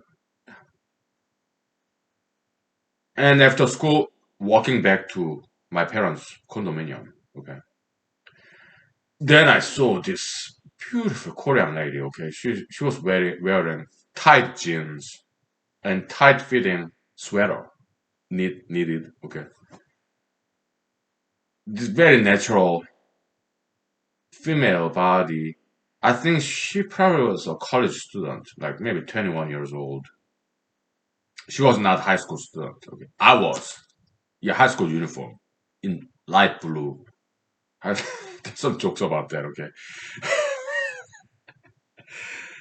S1: And after school, walking back to my parents' condominium. Okay. Then I saw this beautiful Korean lady. Okay. She was wearing tight jeans and tight fitting sweater. Needed. Okay. This very natural female body. I think she probably was a college student, like maybe 21 years old. She was not high school student. Okay. I was. Yeah, high school uniform in light blue. There's some jokes about that. Okay.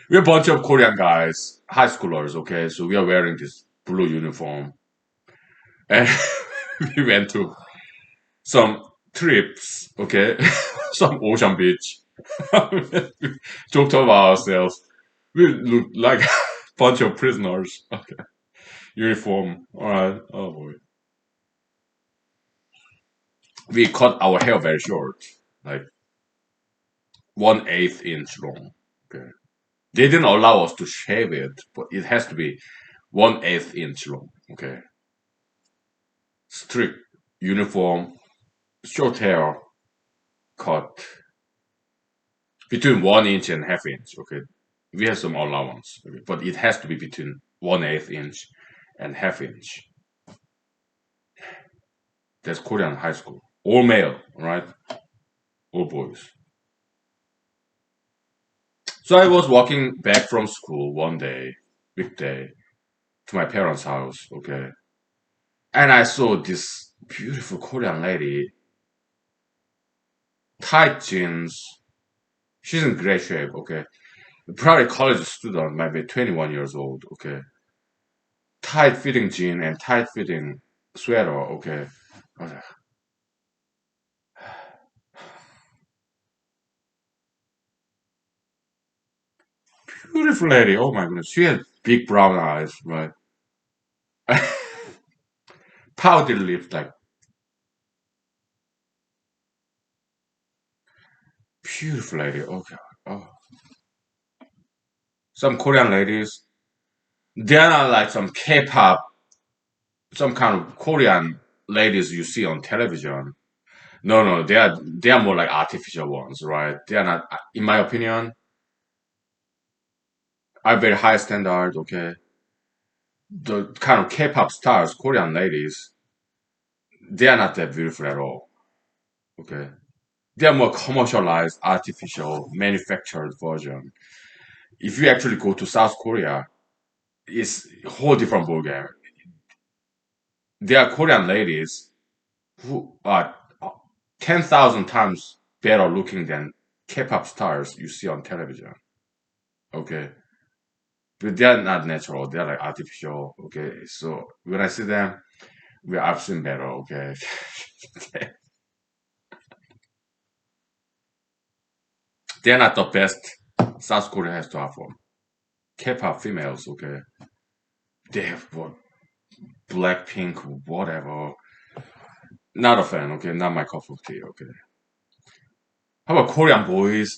S1: We're a bunch of Korean guys, high schoolers. Okay. So we are wearing this blue uniform. And we went to some trips. Okay. Some ocean beach. Joked about ourselves. We look like a bunch of prisoners. Okay. Uniform. All right. Oh boy. We cut our hair very short, like 1/8 inch long. Okay. They didn't allow us to shave it, but it has to be 1/8 inch long. Okay. Strict uniform, short hair, cut between 1 inch and half inch. Okay. We have some allowance, okay, but it has to be between 1/8 inch and half inch. That's Korean high school. All male, right? All boys. So I was walking back from school one day, weekday, to my parents' house, okay? And I saw this beautiful Korean lady, tight jeans. She's in great shape, okay? Probably college student, maybe 21 years old, okay? Tight fitting jean and tight fitting sweater, okay? I was like, beautiful lady, oh my goodness. She had big brown eyes, right? Powdered lips, like beautiful lady, okay. Oh. Some Korean ladies, they're not like some K-pop, some kind of Korean ladies you see on television. No, no, they are more like artificial ones, right? They are not, in my opinion, are very high standard. Okay, the kind of K-pop stars, Korean ladies, they are not that beautiful at all. Okay, they are more commercialized, artificial, manufactured version. If you actually go to South Korea, it's a whole different ballgame. There are Korean ladies who are 10,000 times better looking than K-pop stars you see on television. Okay, but they're not natural. They're like artificial. Okay, so when I see them, I've seen better. Okay, they're not the best South Korea has to offer. K-pop females. Okay, they have what Blackpink, whatever. Not a fan. Okay, not my cup of tea. Okay, how about Korean boys?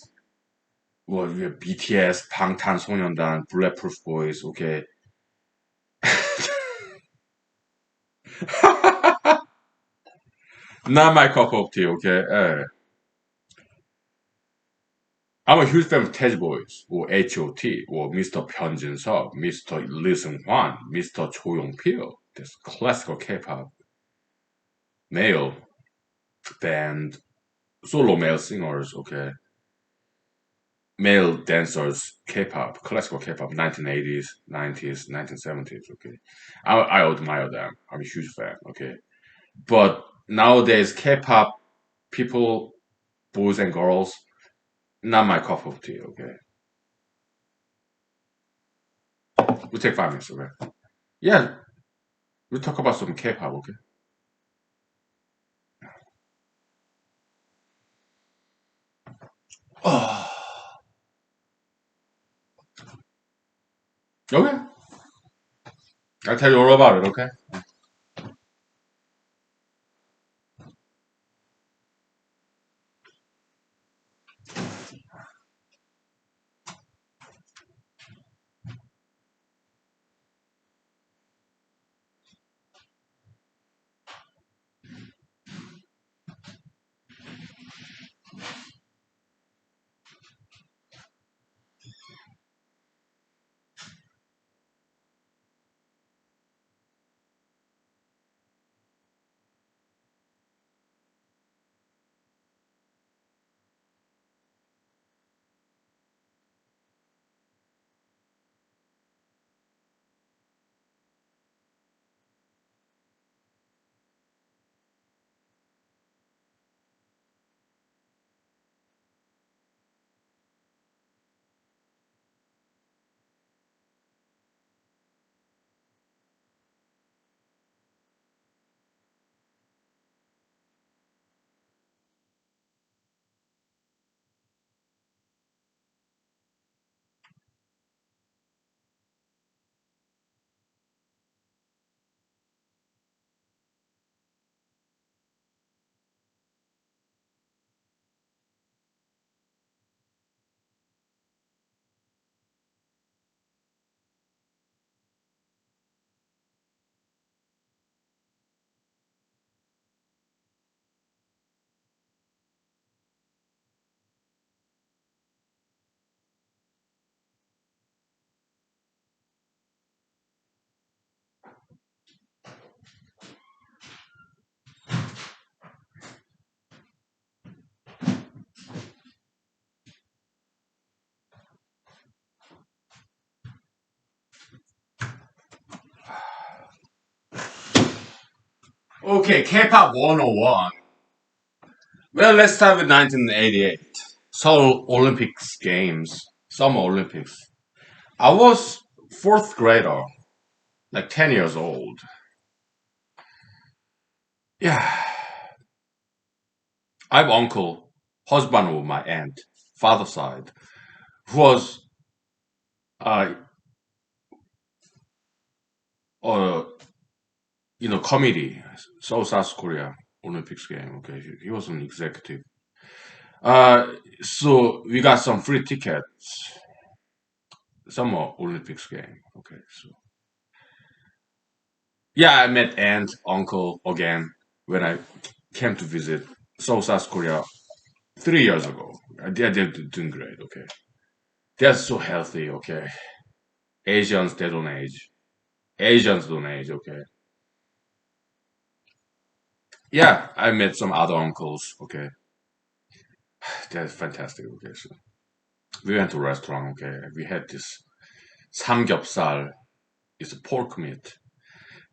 S1: Well, we have BTS, 방탄소년단, Bulletproof Boys. Okay, not my cup of tea. Okay, I'm a huge fan of Tej Boys, or HOT, or Mr. Hyunjin Suk, Mr. Lee Seung Hwan, Mr. Cho Yong Pil. This classical K-pop male band, solo male singers, okay, male dancers, K-pop, classical K-pop, 1980s, 90s, 1970s, okay. I admire them. I'm a huge fan, okay. But nowadays K-pop people, boys and girls, not my cup of tea. Okay, we take 5 minutes. Okay, yeah, we talk about some K-pop. Okay. Oh, okay. I'll tell you all about it. Okay. Okay, K-pop 101. Well, let's start with 1988. Seoul Olympics Games, Summer Olympics. I was fourth grader, like 10 years old. Yeah, I have uncle, husband of my aunt, father side, who was uh, uh committee, South Korea Olympics game. Okay, he was an executive. Uh, so we got some free tickets, Summer Olympics game. Okay, so yeah, I met aunt, uncle again when I came to visit South Korea 3 years ago. They're doing great. Okay, they're so healthy. Okay, Asians they don't age. Asians don't age. Okay, yeah, I met some other uncles. Okay, they're fantastic. Okay, so we went to a restaurant. Okay, we had this samgyeopsal. It's a pork meat,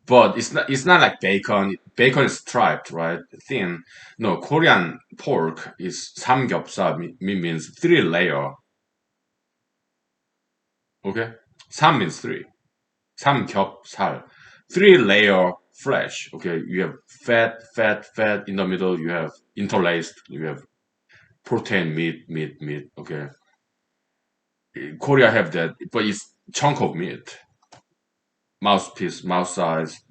S1: but it's not like bacon. Bacon is striped, right? Thin. No, Korean pork is samgyeopsal. Means three layer. Okay, sam means three. Samgyeopsal, three layer flesh. Okay, you have fat in the middle. You have interlaced. You have protein, meat. Okay, Korea have that, but it's chunk of meat, mouthpiece, mouth size,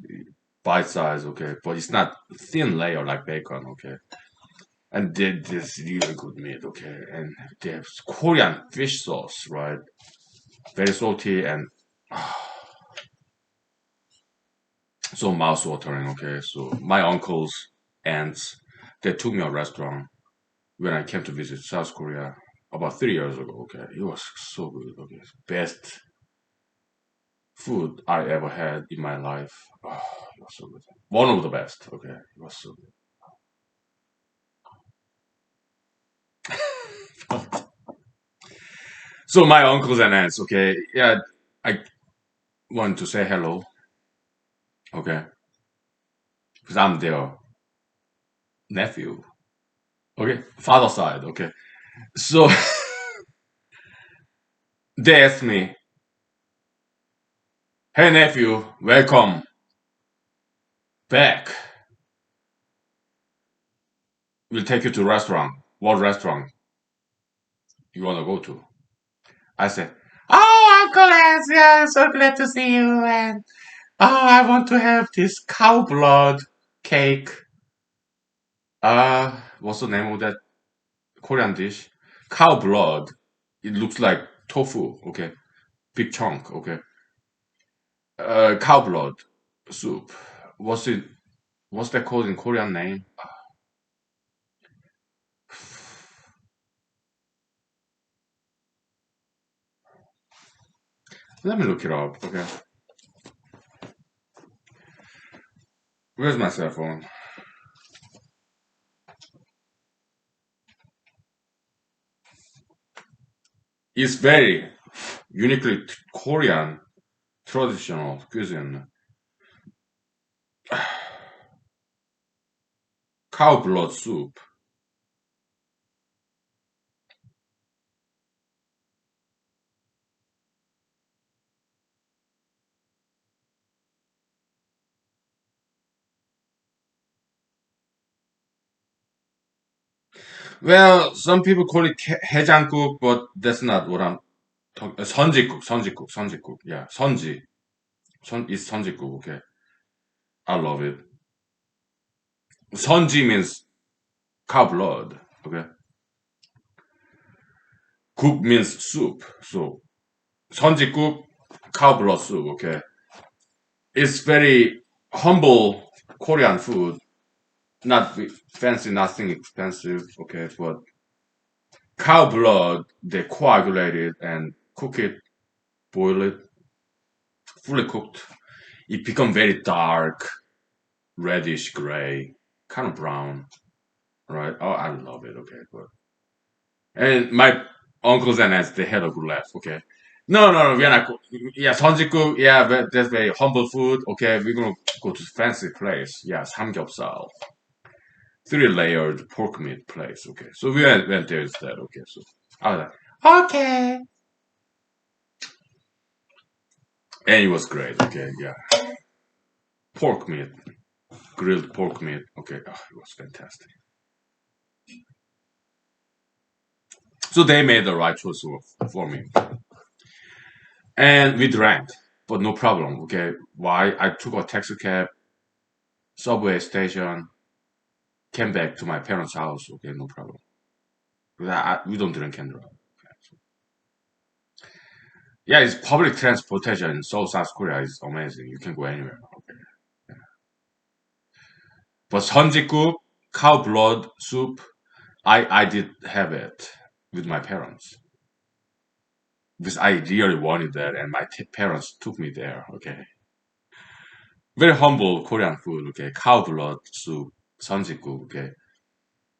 S1: bite size. Okay, but it's not thin layer like bacon. Okay, and this really good meat. Okay, and they have Korean fish sauce, right? Very salty and so mouth watering. Okay, so my uncles, aunts, they took me to a restaurant when I came to visit South Korea about 3 years ago. Okay, it was so good. Okay, best food I ever had in my life. Oh, it was so good. One of the best. Okay, it was so good. So my uncles and aunts. Okay, yeah, I want to say hello. Okay, because I'm there. nephew. Okay, father side. Okay, so they asked me, "Hey nephew, welcome back. We'll take you to restaurant. What restaurant you wanna go to?" I said, "Oh, Uncle Lance, yeah, so glad to see you. And oh, I want to have this cow blood cake. What's the name of that Korean dish? Cow blood. It looks like tofu. Okay, big chunk. Okay, cow blood soup. What's it? What's that called in Korean name? Let me look it up. Okay, where's my cell phone? It's very uniquely Korean traditional cuisine. Cow blood soup. Well, some people call it 해장국, but that's not what I'm talking. 선지국. Yeah, 선지. Is 선지국. Okay, I love it. 선지 means cow blood. Okay, 국 means soup. So 선지국, cow blood soup. Okay, it's very humble Korean food. Not fancy, nothing expensive. Okay, but cow blood they coagulate it and cook it, boil it, fully cooked. It become very dark, reddish gray, kind of brown. Right? Oh, I love it. Okay, but and my uncles and aunts they had a good laugh. Okay. No, we're not. Yeah, 선지국. Yeah, but that's very humble food. Okay, we're gonna go to fancy place. Yeah, 삼겹살, three-layered pork meat place. Okay, so we went there instead. Okay, so I was like, okay, and it was great. Okay, yeah, pork meat, grilled pork meat. Okay, oh, it was fantastic. So they made the right choice for me, and we drank, but no problem. Okay, why? I took a taxi cab, subway station, came back to my parents' house. Okay, no problem. We don't drink and drive. Okay, so. Yeah, it's public transportation in Seoul, South Korea is amazing. You can go anywhere. Okay. But 선지국, cow blood soup, I did have it with my parents because I really wanted that, and my parents took me there. Okay, very humble Korean food. Okay, cow blood soup, 선지국. Okay,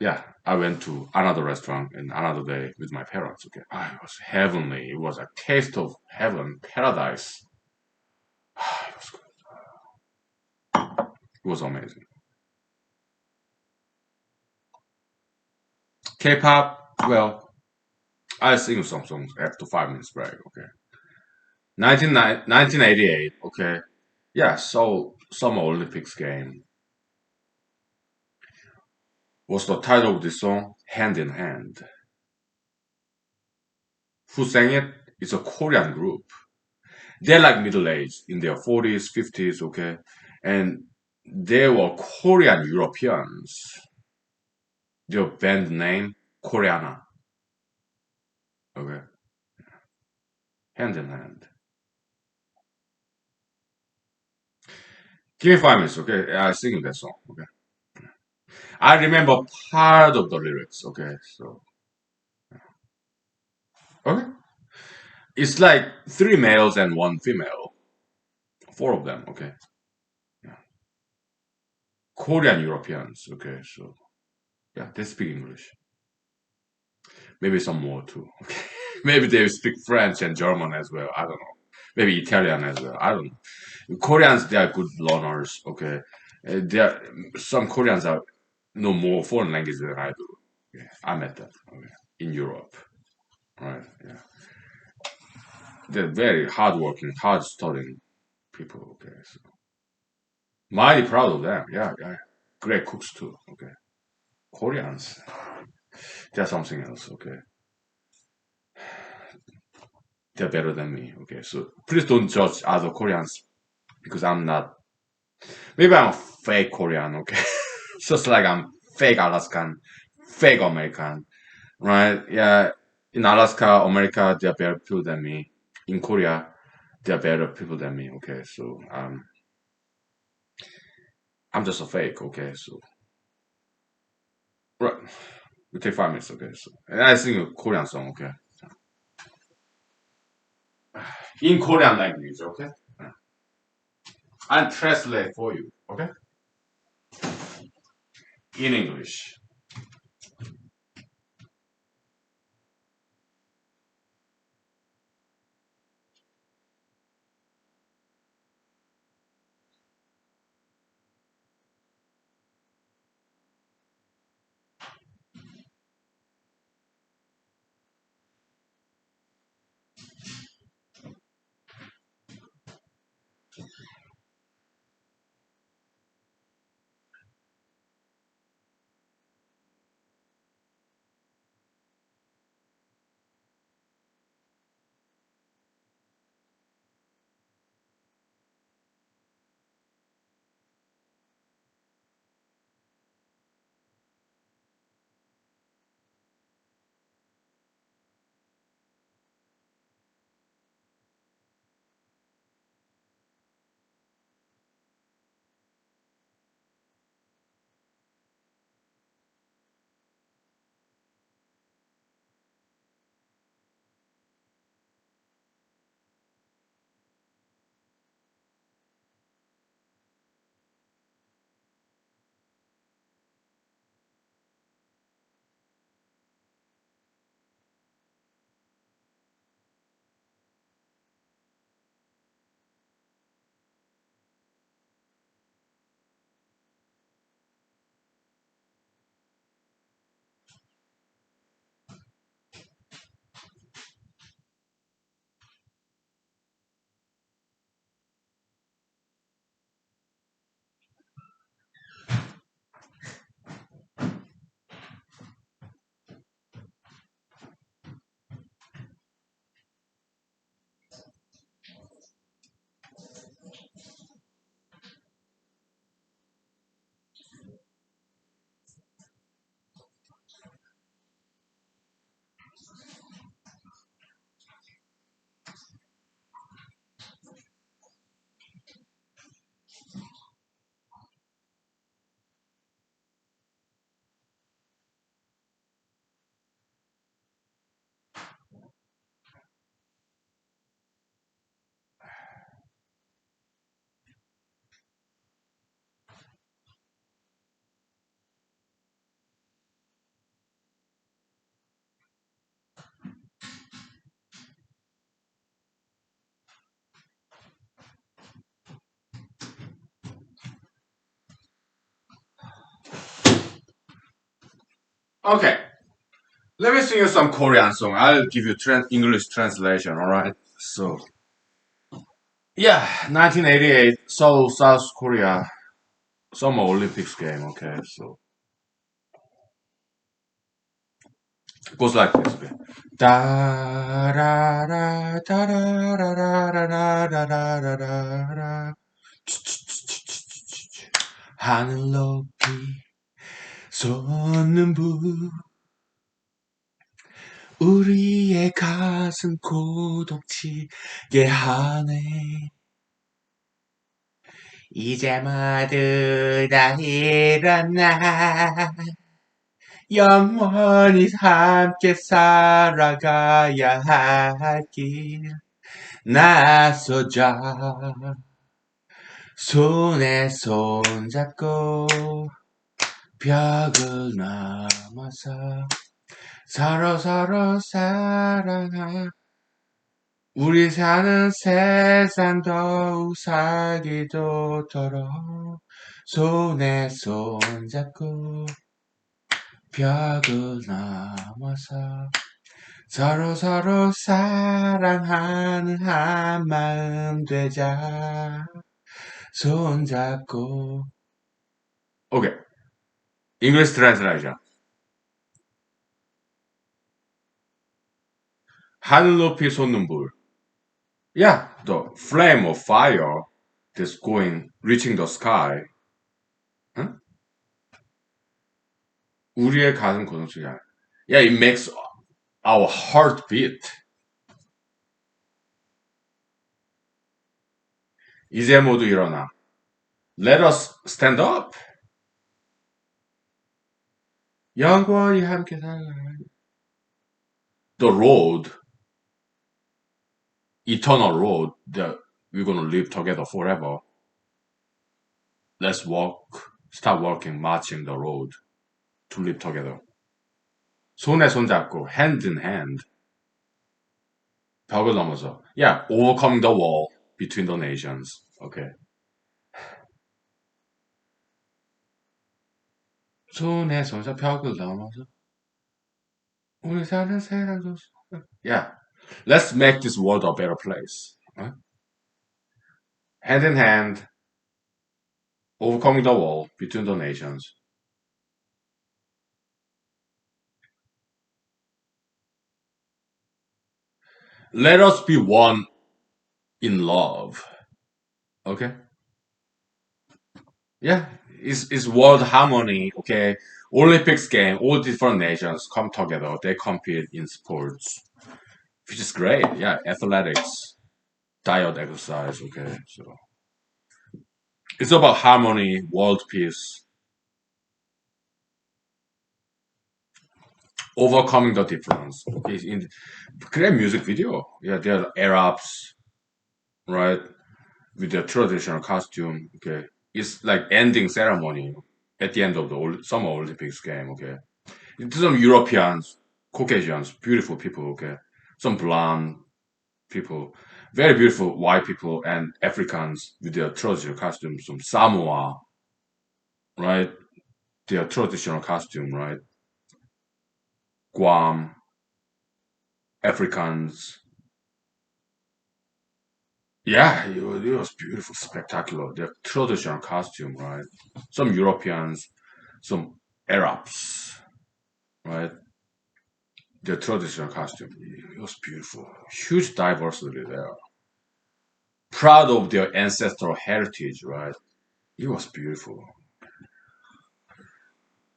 S1: yeah, I went to another restaurant and another day with my parents. Okay, it was heavenly. It was a taste of heaven, paradise. It was amazing. K-pop, well, I sing some songs after 5 minutes break. Okay, 1988. Okay, yeah. So Summer Olympics game was the title of the song "Hand in Hand." Who sang it? It's a Korean group. They're like middle aged in their 40s, 50s. Okay, and they were Korean Europeans. Their band name Koreana. Okay, Hand in Hand. Give me 5 minutes. Okay, I sing that song. Okay, I remember part of the lyrics. Okay, so okay, it's like three males and one female. Four of them. Okay, yeah. Korean Europeans. Okay, so yeah, they speak English. Maybe some more too. Okay, maybe they speak French and German as well. I don't know. Maybe Italian as well. I don't know. Koreans they are good learners. Okay, there some Koreans are know more foreign language than I do. Yeah, I met them in Europe. Right? Yeah, they're very hardworking, hard studying people. Okay, so mighty proud of them. Yeah, yeah. Great cooks too. Okay, Koreans, they're something else. Okay, they're better than me. Okay, so please don't judge other Koreans because I'm not. Maybe I'm a fake Korean. Okay, just like I'm fake Alaskan, fake American. Right? Yeah. In Alaska, America, they're better people than me. In Korea, they're better people than me. Okay, so I'm just a fake. Okay, so right. We take 5 minutes. Okay, so and I sing a Korean song. Okay, in Korean language. Okay, I'll translate for you. Okay, in English. Okay, let me sing you some Korean song. I'll give you English translation. All right. So yeah, 1988, Seoul, South Korea, Summer Olympics game. Okay, so it goes like this. Okay. Da da da da da da da da da da da da da. 하늘 높이 솟는 불 우리의 가슴 고동치게 하네 이제 모두 다 일어나 영원히 함께 살아가야 할 길 나서자 손에 손잡고 벽을 넘어서 서로 사랑하 우리 사는 세상 더욱 살기 좋도록 손에 손잡고 벽을 넘어서 서로 사랑하는 한 마음 되자. 손잡고. Okay. English translation. 하늘 높이 솟는 불. Yeah, the flame of fire that's going, reaching the sky. 응? 우리의 가슴 고동치게 하는. Yeah, it makes our heart beat. 이제 모두 일어나. Let us stand up. 영원히 함께 살아. The road, eternal road that we're gonna live together forever. Let's walk, start walking, marching the road to live together. 손에 손 잡고, hand in hand. 벽을 넘어서. Yeah, overcoming the wall between the nations. Okay. 손에 손 잡고 벽을 넘어서. 우리 사는 세상 좋소. Yeah. Let's make this world a better place. Hand in hand, overcoming the wall between the nations. Let us be one in love. Okay? Yeah, it's world harmony. Okay, Olympics game, all different nations come together. They compete in sports, which is great. Yeah, athletics, diet, exercise. Okay, so it's about harmony, world peace, overcoming the difference. Okay, in great music video. Yeah, there are Arabs, right, with their traditional costume. Okay, it's like ending ceremony at the end of the Summer Olympics game. Okay, some Europeans, Caucasians, beautiful people, okay? Some blonde people, very beautiful white people, and Africans with their traditional costumes, some Samoa, right? Their traditional costume, right? Guam, Africans. Yeah, it was beautiful, spectacular. Their traditional costume, right? Some Europeans, some Arabs, right? Their traditional costume. It was beautiful. Huge diversity there. Proud of their ancestral heritage, right? It was beautiful.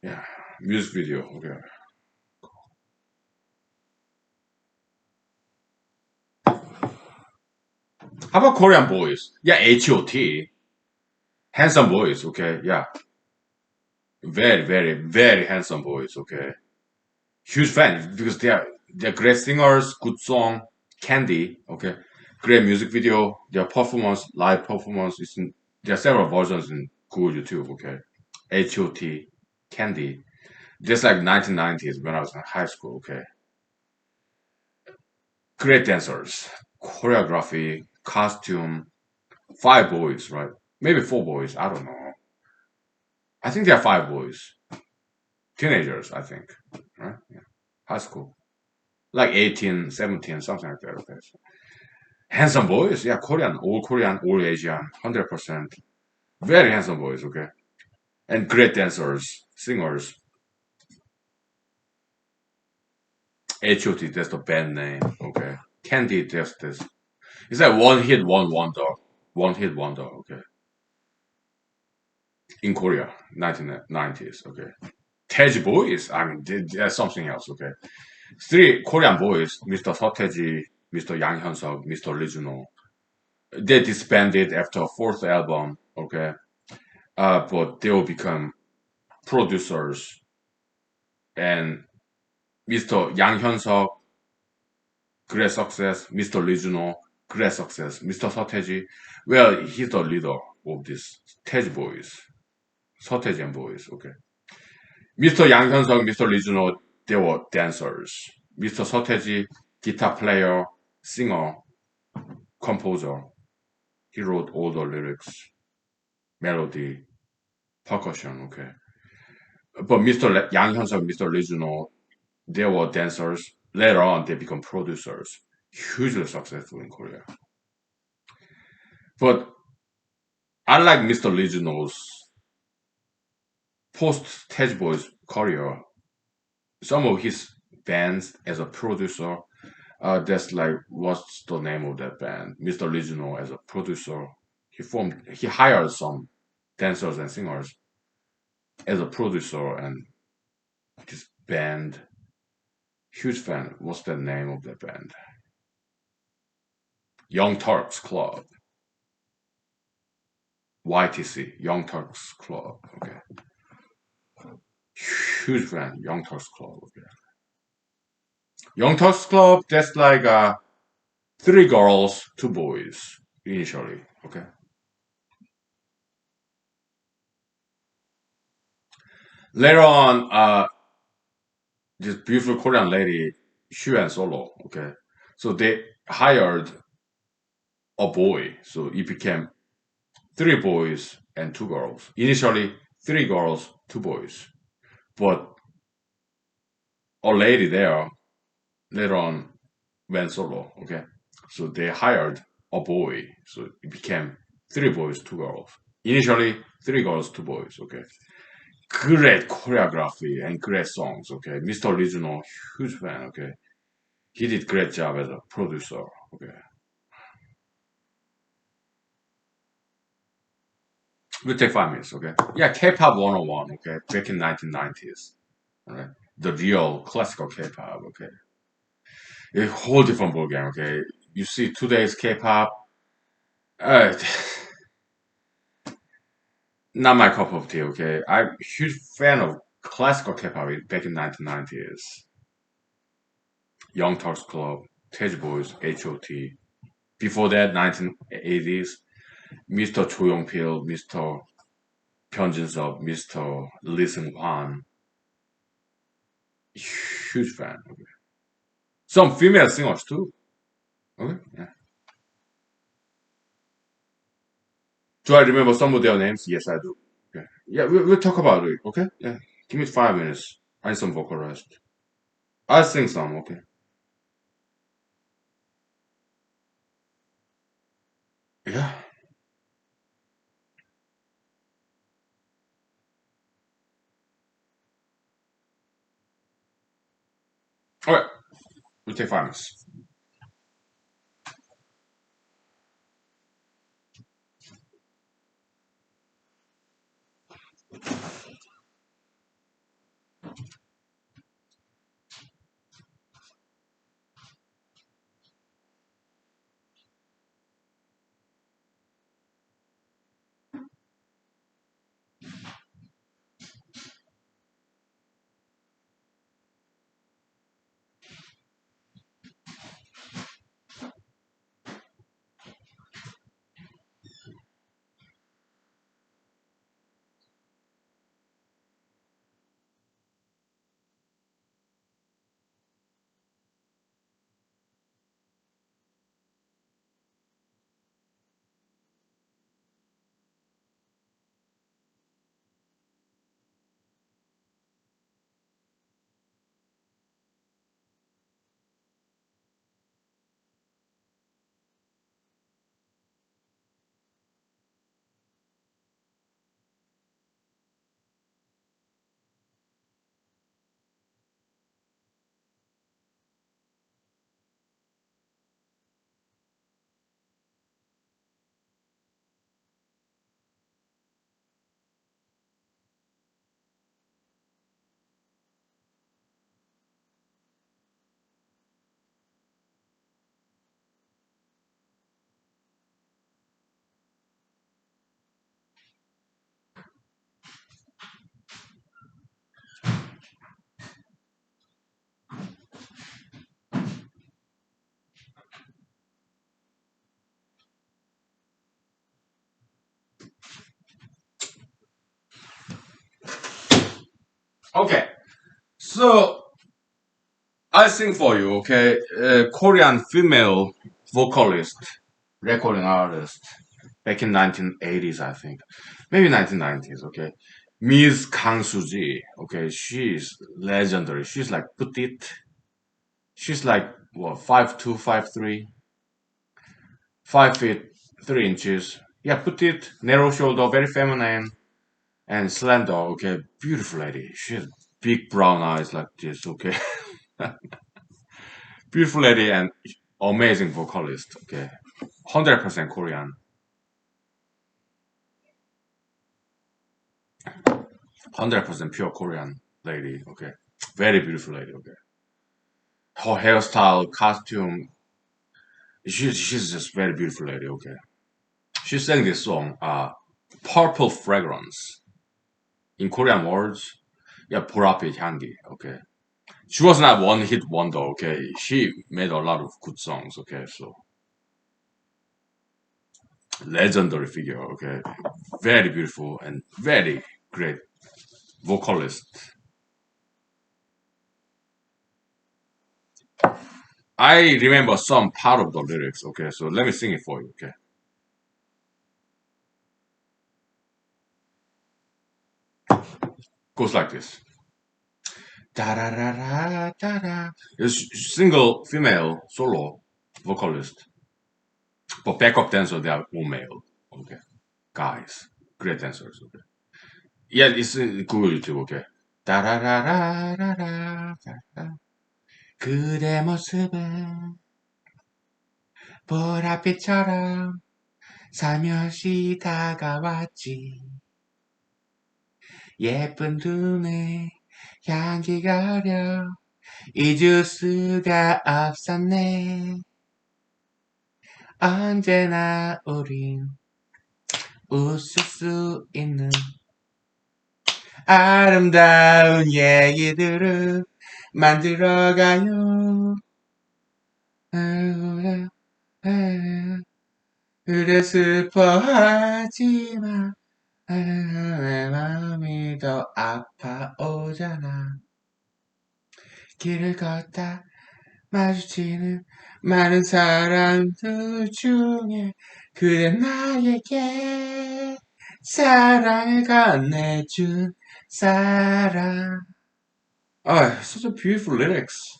S1: Yeah, music video. Okay. How about Korean boys? Yeah, HOT, handsome boys. Okay, yeah, very, very, very handsome boys. Okay, huge fan because they're great singers, good song, Candy. Okay, great music video. Their performance, live performance is in. There are several versions in Google YouTube. Okay, HOT, Candy. Just like 1990s when I was in high school. Okay, great dancers, choreography, costume, five boys, right? Maybe four boys, I don't know. I think there are five boys, teenagers, I think, right? Yeah. High school, like 18, 17, something like that. Okay. So, handsome boys, yeah, Korean, all Asian, 100%. Very handsome boys, okay? And great dancers, singers. HOT, that's the band name, okay? Candy, that's this. It's like one hit, one wonder. One hit wonder, okay? In Korea, 1990s, okay? Tej boys, I mean, that's something else, okay? Three Korean boys, Mr. Seotaeji, Mr. Yang Hyun-suk, Mr. Lee Juno, they disbanded after fourth album, okay? But they will become producers, and Mr. Yang Hyun-suk, great success, Mr. Lee Juno, great success, Mr. Seotaeji, well, he's the leader of this Tej boys, Seotaejian boys, okay? Mr. Yang Hyun-suk, Mr. Lee Juno, they were dancers. Mr. Seotaeji, guitar player, singer, composer. He wrote all the lyrics, melody, percussion, okay. But Yang Hyun-suk and Mr. Lee Juno, they were dancers. Later on, they become producers. Hugely successful in Korea. But unlike Mr. Lee Juno's post Tej Boys career, some of his bands as a producer, that's like what's the name of that band? Mr. Lee Juno as a producer, he hired some dancers and singers as a producer, and this band, huge fan. What's the name of that band? Young Turks Club. YTC, Young Turks Club. Okay. Huge fan, Young Turks Club. Okay. Young Turks Club, that's like three girls, two boys initially. Okay. Later on, this beautiful Korean lady, she went solo. Okay. So they hired a boy. So it became three boys and two girls. Initially, three girls, two boys. But a lady there later on went solo. Okay. So they hired a boy. So it became three boys, two girls. Initially, three girls, two boys. Okay. Great choreography and great songs. Okay. Mr. Lee Juno, huge fan. Okay. He did great job as a producer. Okay. We'll take 5 minutes. Okay. Yeah. K-pop 101. Okay. Back in 1990s. All right. The real classical K-pop. Okay. A whole different ballgame. Okay. You see today's K-pop. Uh, Not my cup of tea, okay? I'm a huge fan of classical K-pop back in 1990s. Young Turks Club, Tej Boys, H.O.T. Before that, 1980s, Mr. Cho Yong-pil, Mr. Hyun Jin-suk, Mr. Lee Seung-hwan. Huge fan. Okay. Some female singers too. Okay, yeah. Do I remember some of their names? Yes, I do. Okay. Yeah, we'll talk about it. Okay. Yeah. Give me 5 minutes. I need some vocal rest. I'll sing some. Okay. Yeah. All right. We'll take 5 minutes. Okay. So I sing for you, okay? Korean female vocalist, recording artist, back in 1980s, I think, maybe 1990s, okay? Miss Kang Suji. Okay, she's legendary. She's like petite. She's like what 5'2", 5'3", 5 feet 3 inches. Yeah, petite, narrow shoulder, very feminine and slender. Okay, beautiful lady. She has big brown eyes like this. Okay, beautiful lady and amazing vocalist. Okay, 100% Korean. 100% pure Korean lady. Okay, very beautiful lady. Okay, her hairstyle, costume. She's just very beautiful lady. Okay, she sang this song. Purple fragrance. In Korean words, yeah, 보랏빛 향기. Okay, she was not one hit wonder. Okay, she made a lot of good songs. Okay, so legendary figure. Okay, very beautiful and very great vocalist. I remember some part of the lyrics. Okay, so let me sing it for you. Okay, goes like this. Da da da da da da. It's single female solo vocalist, but backup dancer they are all male. Okay, guys, great dancers. Okay, yeah, it's in Google YouTube. Okay. Da da da da da da da. 그대 모습은 보랏빛처럼 살며시 다가왔지. 예쁜 눈에 향기가 어려 잊을 수가 없었네. 언제나 우린 웃을 수 있는 아름다운 얘기들을 만들어가요. 그래 슬퍼하지마. 내 마음이 더 아파오잖아. 길을 걷다 마주치는 많은 사람들 중에 그대 나에게 사랑을 건네준 사람. Oh, such a beautiful lyrics.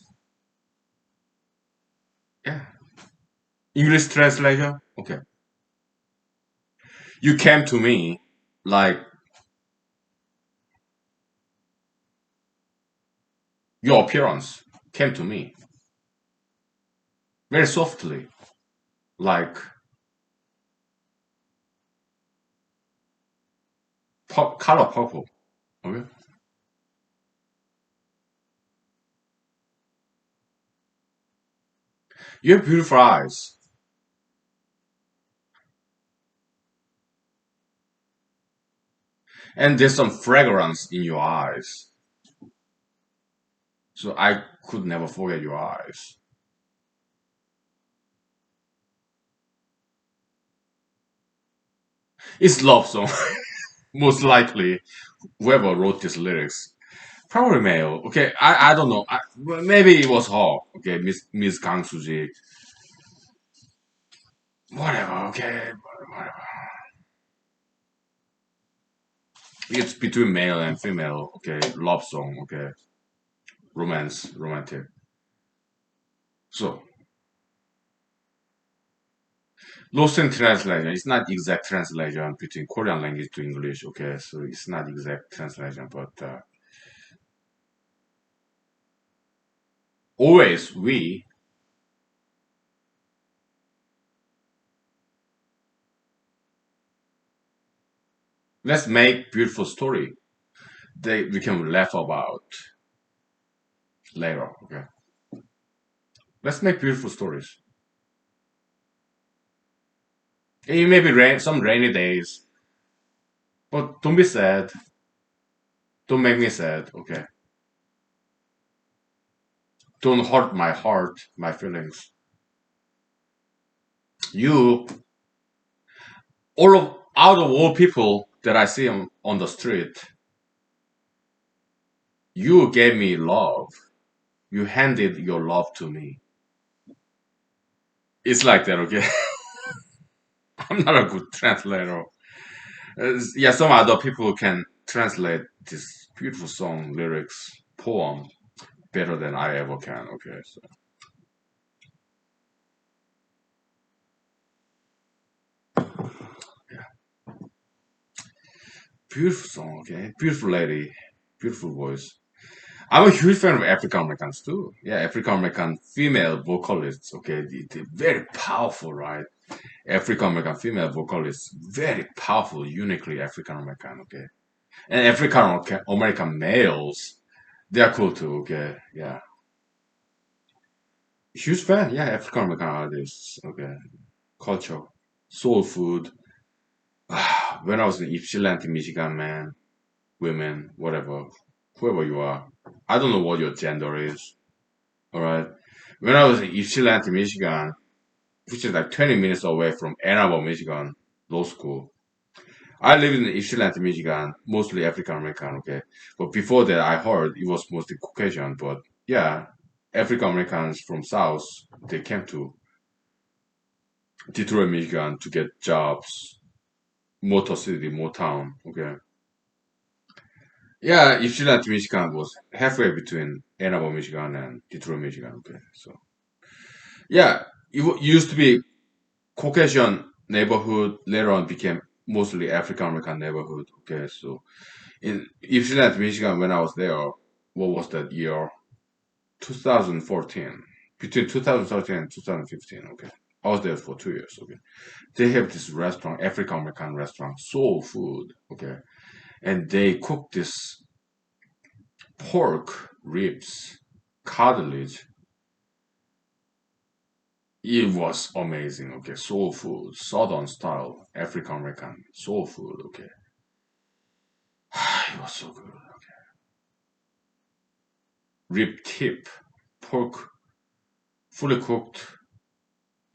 S1: Yeah. English translation? Okay. You came to me like your appearance came to me very softly, like color purple. Okay. You have beautiful eyes, and there's some fragrance in your eyes. So I could never forget your eyes. It's love song, most likely. Whoever wrote these lyrics, probably male. Okay, I don't know. Maybe it was her. Okay, Miss Kang Suji. Whatever. Okay, whatever. It's between male and female. Okay, love song. Okay, romance, romantic. So lost in translation. It's not exact translation between Korean language to English. Okay, so it's not exact translation, but always we let's make beautiful story that we can laugh about later. Okay, let's make beautiful stories. It may be some rainy days, but don't be sad. Don't make me sad. Okay, don't hurt my heart, my feelings. You, out of all people that I see on the street, you gave me love. You handed your love to me. It's like that. Okay, I'm not a good translator. Yeah, some other people can translate this beautiful song lyrics poem better than I ever can. Okay, so yeah, beautiful song. Okay, beautiful lady, beautiful voice. I'm a huge fan of African Americans too. Yeah, African American female vocalists. Okay, they're very powerful, right? African American female vocalists, very powerful, uniquely African American. Okay, and African American males, they are cool too. Okay, yeah, huge fan. Yeah, African American artists. Okay, culture, soul food. When I was in Ypsilanti, Michigan, man, women, whatever, whoever you are, I don't know what your gender is. All right. When I was in Ypsilanti, Michigan, which is like 20 minutes away from Ann Arbor, Michigan, law school. I lived in Ypsilanti, Michigan, mostly African American, okay. But before that, I heard it was mostly Caucasian. But yeah, African Americans from South, they came to Detroit, Michigan to get jobs, Motor City, Motown, okay. Yeah, Ypsilanti, Michigan was halfway between Ann Arbor, Michigan and Detroit, Michigan, okay. So yeah, used to be Caucasian neighborhood, later on became mostly African American neighborhood. Okay, so in Ypsilanti, Michigan, when I was there, what was that year? 2014. Between 2013 and 2015. Okay, I was there for 2 years. Okay, they have this restaurant, African American restaurant, soul food. Okay, and they cook this pork ribs, cartilage. It was amazing. Okay, soul food, Southern style, African American soul food. Okay, it was so good. Rib tip, pork, fully cooked.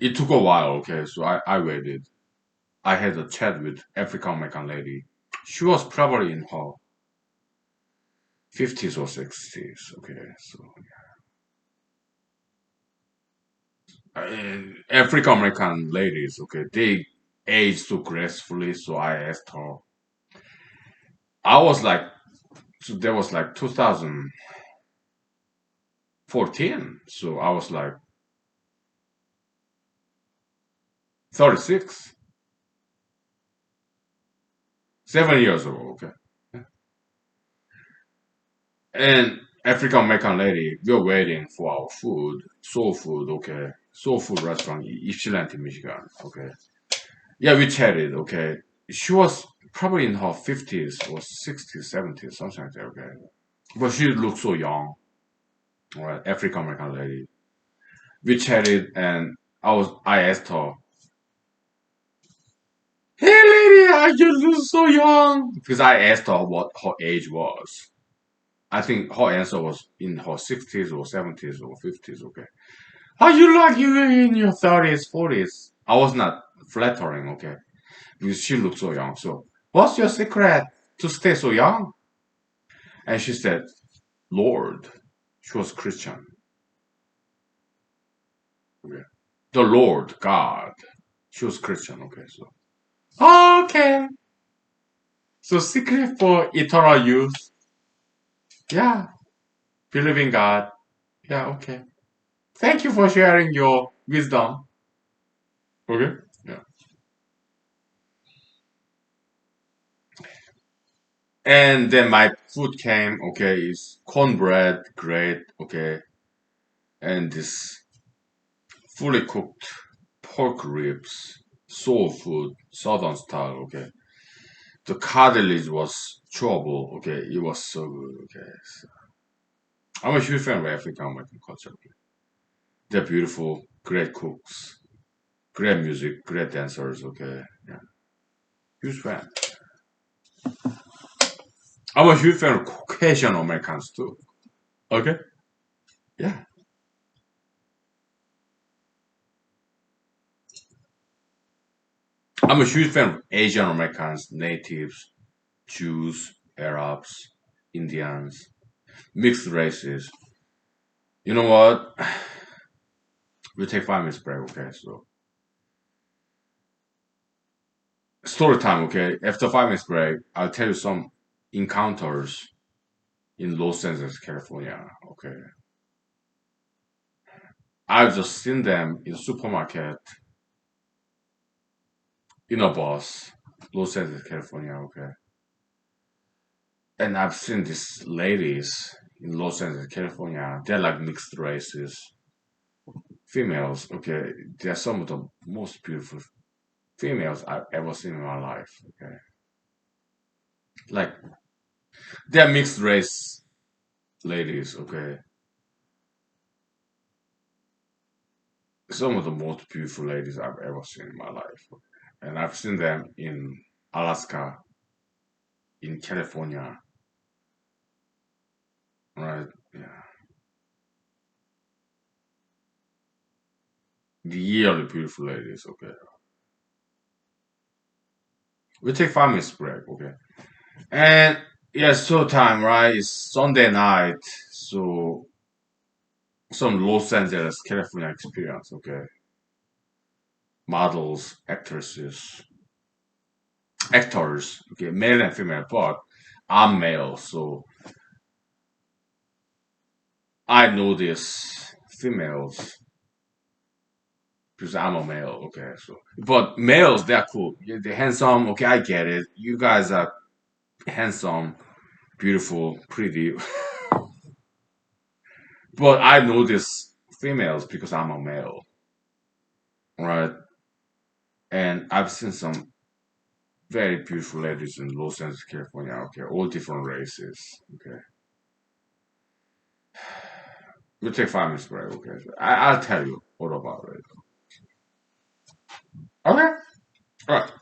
S1: It took a while, okay, so I waited. I had a chat with African American lady. She was probably in her 50s or 60s, okay, so African American ladies, okay, they age so gracefully, so I asked her. I was like, so that was like 2014, so I was like 36, 7 years ago, okay. And African American lady, we're waiting for our food, soul food, okay, soul food restaurant, Ypsilanti, Michigan, okay. Yeah, we chatted, okay. She was probably in her 50s or 60s, 70s, something like that, okay. But she looked so young, all right, African American lady. We chatted, and I asked her, "Hey, lady, you look so young," because I asked her what her age was. I think her answer was in her 60s or 70s or 50s, okay. How you like you in your 30s, 40s? I was not flattering, okay? Because she looked so young. So, what's your secret to stay so young? And she said, Lord. She was Christian. Okay. The Lord, God. She was Christian, okay? So, okay. So, secret for eternal youth. Yeah. Believe in God. Yeah, okay. Thank you for sharing your wisdom. Okay? Yeah. And then my food came, okay, is cornbread, great, okay, and this fully cooked pork ribs, soul food, southern style, okay. The cartilage was chewable, okay, it was so good, okay. So, I'm a huge fan of African American culture. Okay? They're beautiful, great cooks, great music, great dancers, okay. Yeah, huge fan. I'm a huge fan of Caucasian Americans too. Okay? Yeah. I'm a huge fan of Asian Americans, natives, Jews, Arabs, Indians, mixed races. You know what? We'll take 5 minutes break, okay? So, story time, okay? After 5 minutes break, I'll tell you some encounters in Los Angeles, California. Okay, I've just seen them in supermarket in a bus, Los Angeles, California. Okay, and I've seen these ladies in Los Angeles, California. They're like mixed races, females. Okay, they're some of the most beautiful females I've ever seen in my life. Okay, like they're mixed race ladies. Okay, some of the most beautiful ladies I've ever seen in my life. And I've seen them in Alaska, in California, right? Yeah. The yearly beautiful ladies, okay. We take 5 minutes break, okay. And yeah, so time, right? It's Sunday night, so some Los Angeles, California experience, okay. Models, actors, okay, male and female, but I'm male, so I know these females because I'm a male, okay. So, but males, they're cool. Yeah, they're handsome. Okay, I get it. You guys are handsome, beautiful, pretty. But I know these females because I'm a male, right? And I've seen some very beautiful ladies in Los Angeles, California. Okay, all different races. Okay, we'll take 5 minutes break. Okay, so I'll tell you all about it. Okay, all right.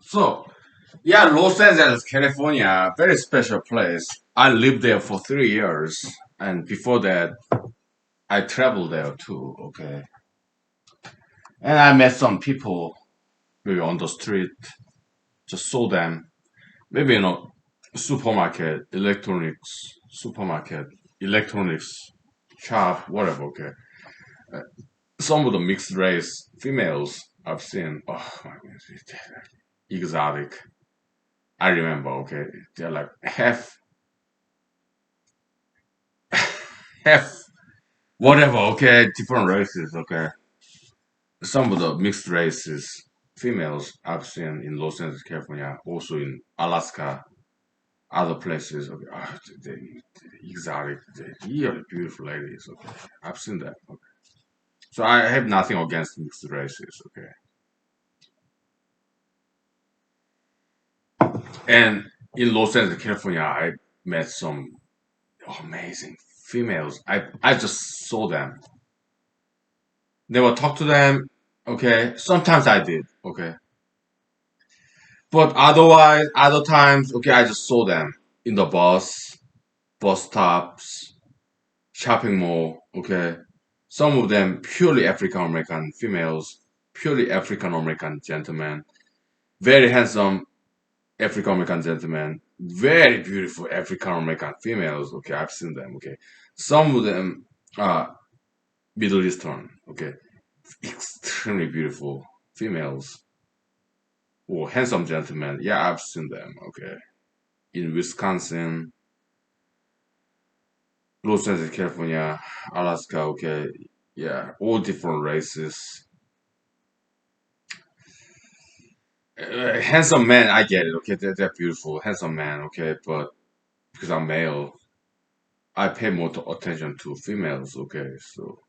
S1: So, yeah, Los Angeles, California, very special place. I lived there for 3 years, and before that, I traveled there too. Okay, and I met some people maybe on the street, just saw them, maybe in a supermarket, electronics shop, whatever. Okay, some of the mixed race females I've seen. Oh my goodness, exotic. I remember. Okay, they're like half whatever, okay, different races, okay. Some of the mixed races, females I've seen in Los Angeles, California, also in Alaska, other places, okay, they exotic, they really beautiful ladies, okay. I've seen that, okay. So I have nothing against mixed races, okay. And in Los Angeles, California, I met some amazing females. I just saw them. Never talked to them, okay. Sometimes I did, okay. But otherwise, other times, okay, I just saw them in the bus stops, shopping mall, okay. Some of them purely African American females, purely African American gentlemen, very handsome African American gentlemen, very beautiful African American females, okay, I've seen them, okay. Some of them are Middle Eastern, okay, extremely beautiful females or handsome gentlemen, yeah, I've seen them, okay. In Wisconsin, Los Angeles, California, Alaska, okay, yeah, all different races. Handsome men, I get it, okay, they're beautiful, handsome man, okay, but because I'm male, I pay more attention to females, okay, so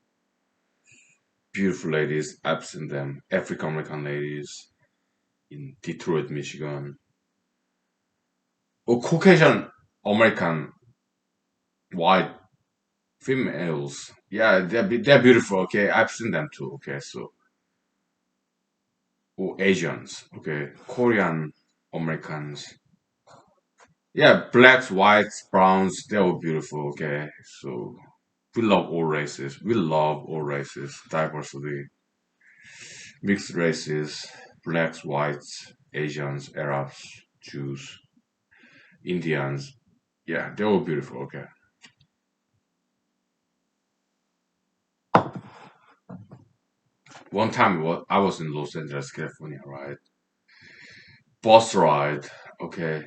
S1: beautiful ladies, I've seen them, African American ladies in Detroit, Michigan, or Caucasian American white females, yeah, they're beautiful, okay, I've seen them too, okay, so or Asians, okay, Korean Americans. Yeah, blacks, whites, browns, they're all beautiful, okay? So we love all races. We love all races, diversity, mixed races, blacks, whites, Asians, Arabs, Jews, Indians. Yeah, they're all beautiful, okay? One time I was in Los Angeles, California, right? Bus ride, okay?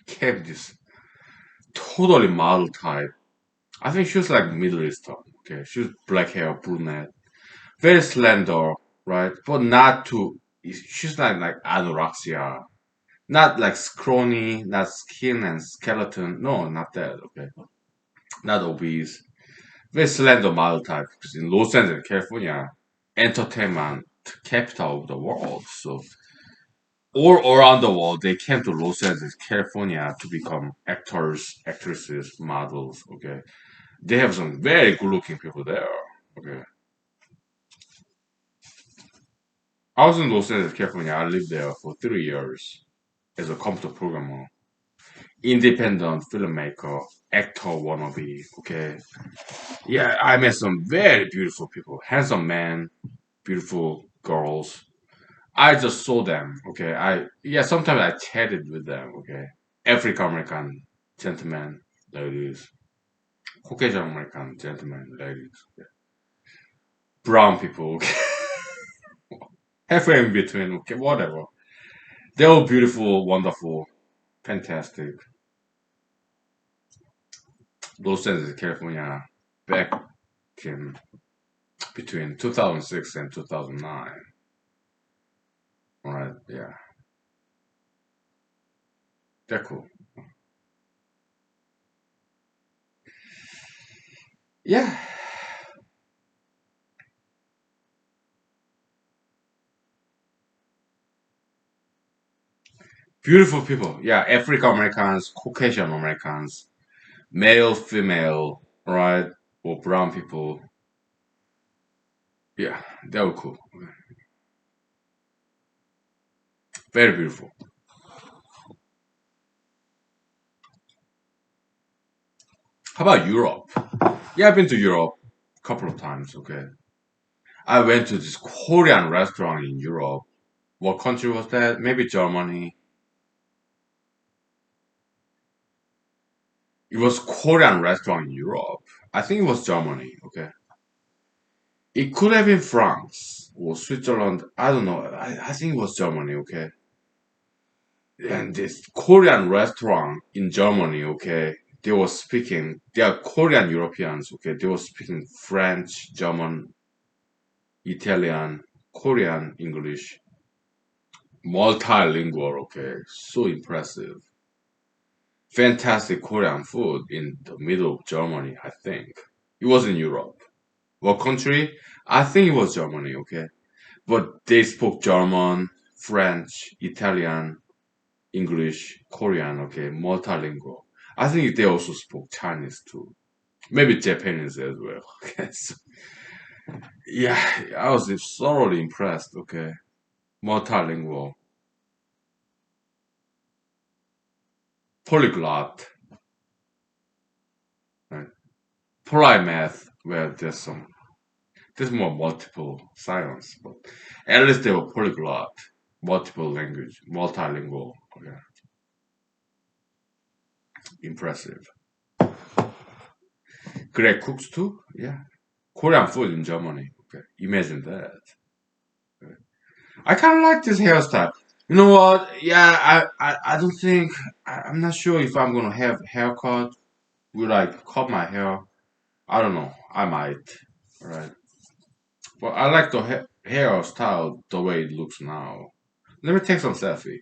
S1: Cab this totally model type. I think she was like Middle Eastern, okay? She was black hair, brunette, very slender, right? But not too. She's not like anorexia, not like scrawny, not skin and skeleton. No, not that. Okay, not obese. Very slender model type. Because in Los Angeles, California, entertainment capital of the world. So all around the world, they came to Los Angeles, California to become actors, actresses, models. Okay, they have some very good-looking people there. Okay, I was in Los Angeles, California. I lived there for 3 years as a computer programmer, independent filmmaker, actor wannabe. Okay, yeah, I met some very beautiful people, handsome men, beautiful girls. I just saw them. Okay, sometimes I chatted with them. Okay, African American gentlemen, ladies, Caucasian American gentlemen, ladies, okay. Brown people, okay. Halfway in between. Okay, whatever. They're all beautiful, wonderful, fantastic. Los Angeles, California, back in between 2006 and 2009. All right, yeah, they're cool. Yeah, beautiful people. Yeah, African Americans, Caucasian Americans, male, female, right, or brown people. Yeah, they were cool. Very beautiful. How about Europe? Yeah, I've been to Europe a couple of times. Okay, I went to this Korean restaurant in Europe. What country was that? Maybe Germany. It was Korean restaurant in Europe. I think it was Germany. Okay, it could have been France or Switzerland. I don't know. I think it was Germany. Okay, and this Korean restaurant in Germany. Okay, they are Korean Europeans. Okay, they were speaking French, German, Italian, Korean, English, multilingual. Okay, so impressive. Fantastic Korean food in the middle of Germany, I think. It was in Europe. What country? I think it was Germany, okay? But they spoke German, French, Italian, English, Korean, okay? Multilingual. I think they also spoke Chinese too. Maybe Japanese as well. Okay, so, yeah, I was thoroughly impressed, okay? Multilingual, polyglot, right? Polymath, where there's more multiple science, but at least they were polyglot, multiple language, multilingual. Okay, impressive. Greg cooks too. Yeah, Korean food in Germany. Okay, imagine that. Okay. I kind of like this hairstyle. You know what? Yeah, I don't think I'm not sure if I'm gonna have haircut. Will I cut my hair? I don't know. I might. Right. But I like the hairstyle the way it looks now. Let me take some selfie.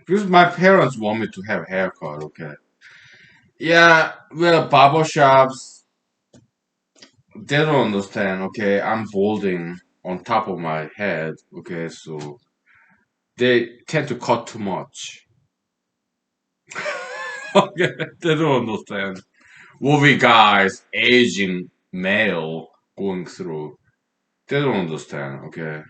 S1: Because my parents want me to have haircut, okay. Yeah, well, barber shops, they don't understand, okay. I'm balding on top of my head, okay, so they tend to cut too much. Okay, they don't understand. Movie guys, aging male going through, they don't understand, okay.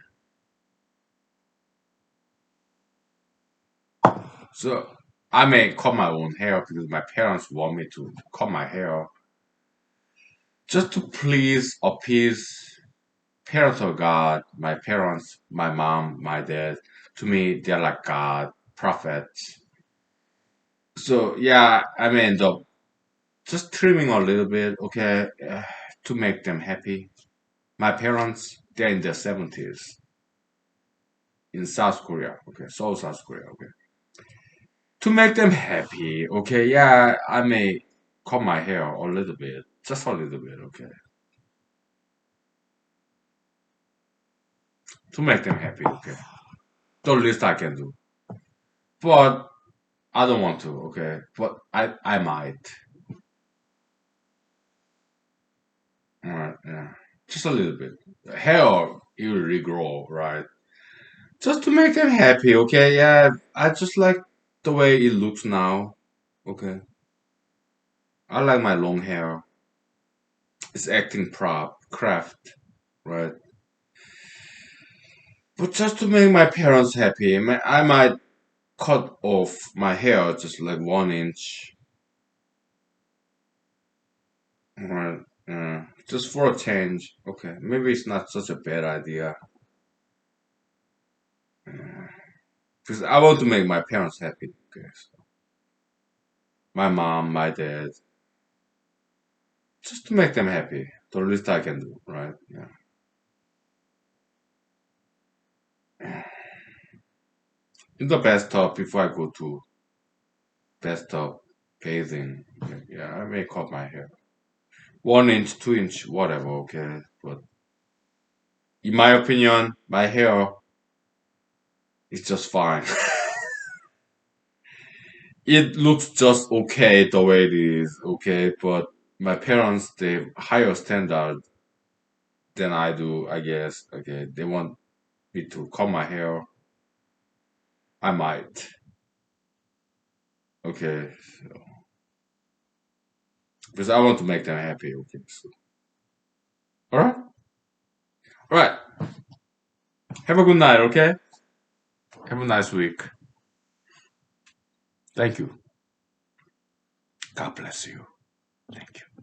S1: So I may cut my own hair because my parents want me to cut my hair just to please appease parents are God, my parents, my mom, my dad, to me, they're like God, prophets. So, yeah, I may end up just trimming a little bit, okay, to make them happy. My parents, they're in their 70s in South Korea, okay, Seoul, South Korea, okay. To make them happy, okay, yeah, I may cut my hair a little bit, just a little bit, okay, to make them happy, okay. The least I can do. But I don't want to, okay, but I might. Right, yeah. Just a little bit. Hair it will regrow, right? Just to make them happy, okay? Yeah, I just like the way it looks now. Okay. I like my long hair. It's acting craft, right? But just to make my parents happy, I might cut off my hair just like 1 inch. Right. Yeah. Just for a change. Okay. Maybe it's not such a bad idea. Because I want to make my parents happy. Okay. So my mom, my dad, just to make them happy. The least I can do, right? Yeah. In the bathtub before I go to bathtub bathing. Okay, yeah, I may cut my hair. 1 inch, 2 inch, whatever, okay. But in my opinion, my hair is just fine. It looks just okay the way it is, okay, but my parents they higher standard than I do, I guess. Okay, they want me to cut my hair. I might. Okay, because I want to make them happy. Okay, so all right. Have a good night. Okay, have a nice week. Thank you. God bless you. Thank you.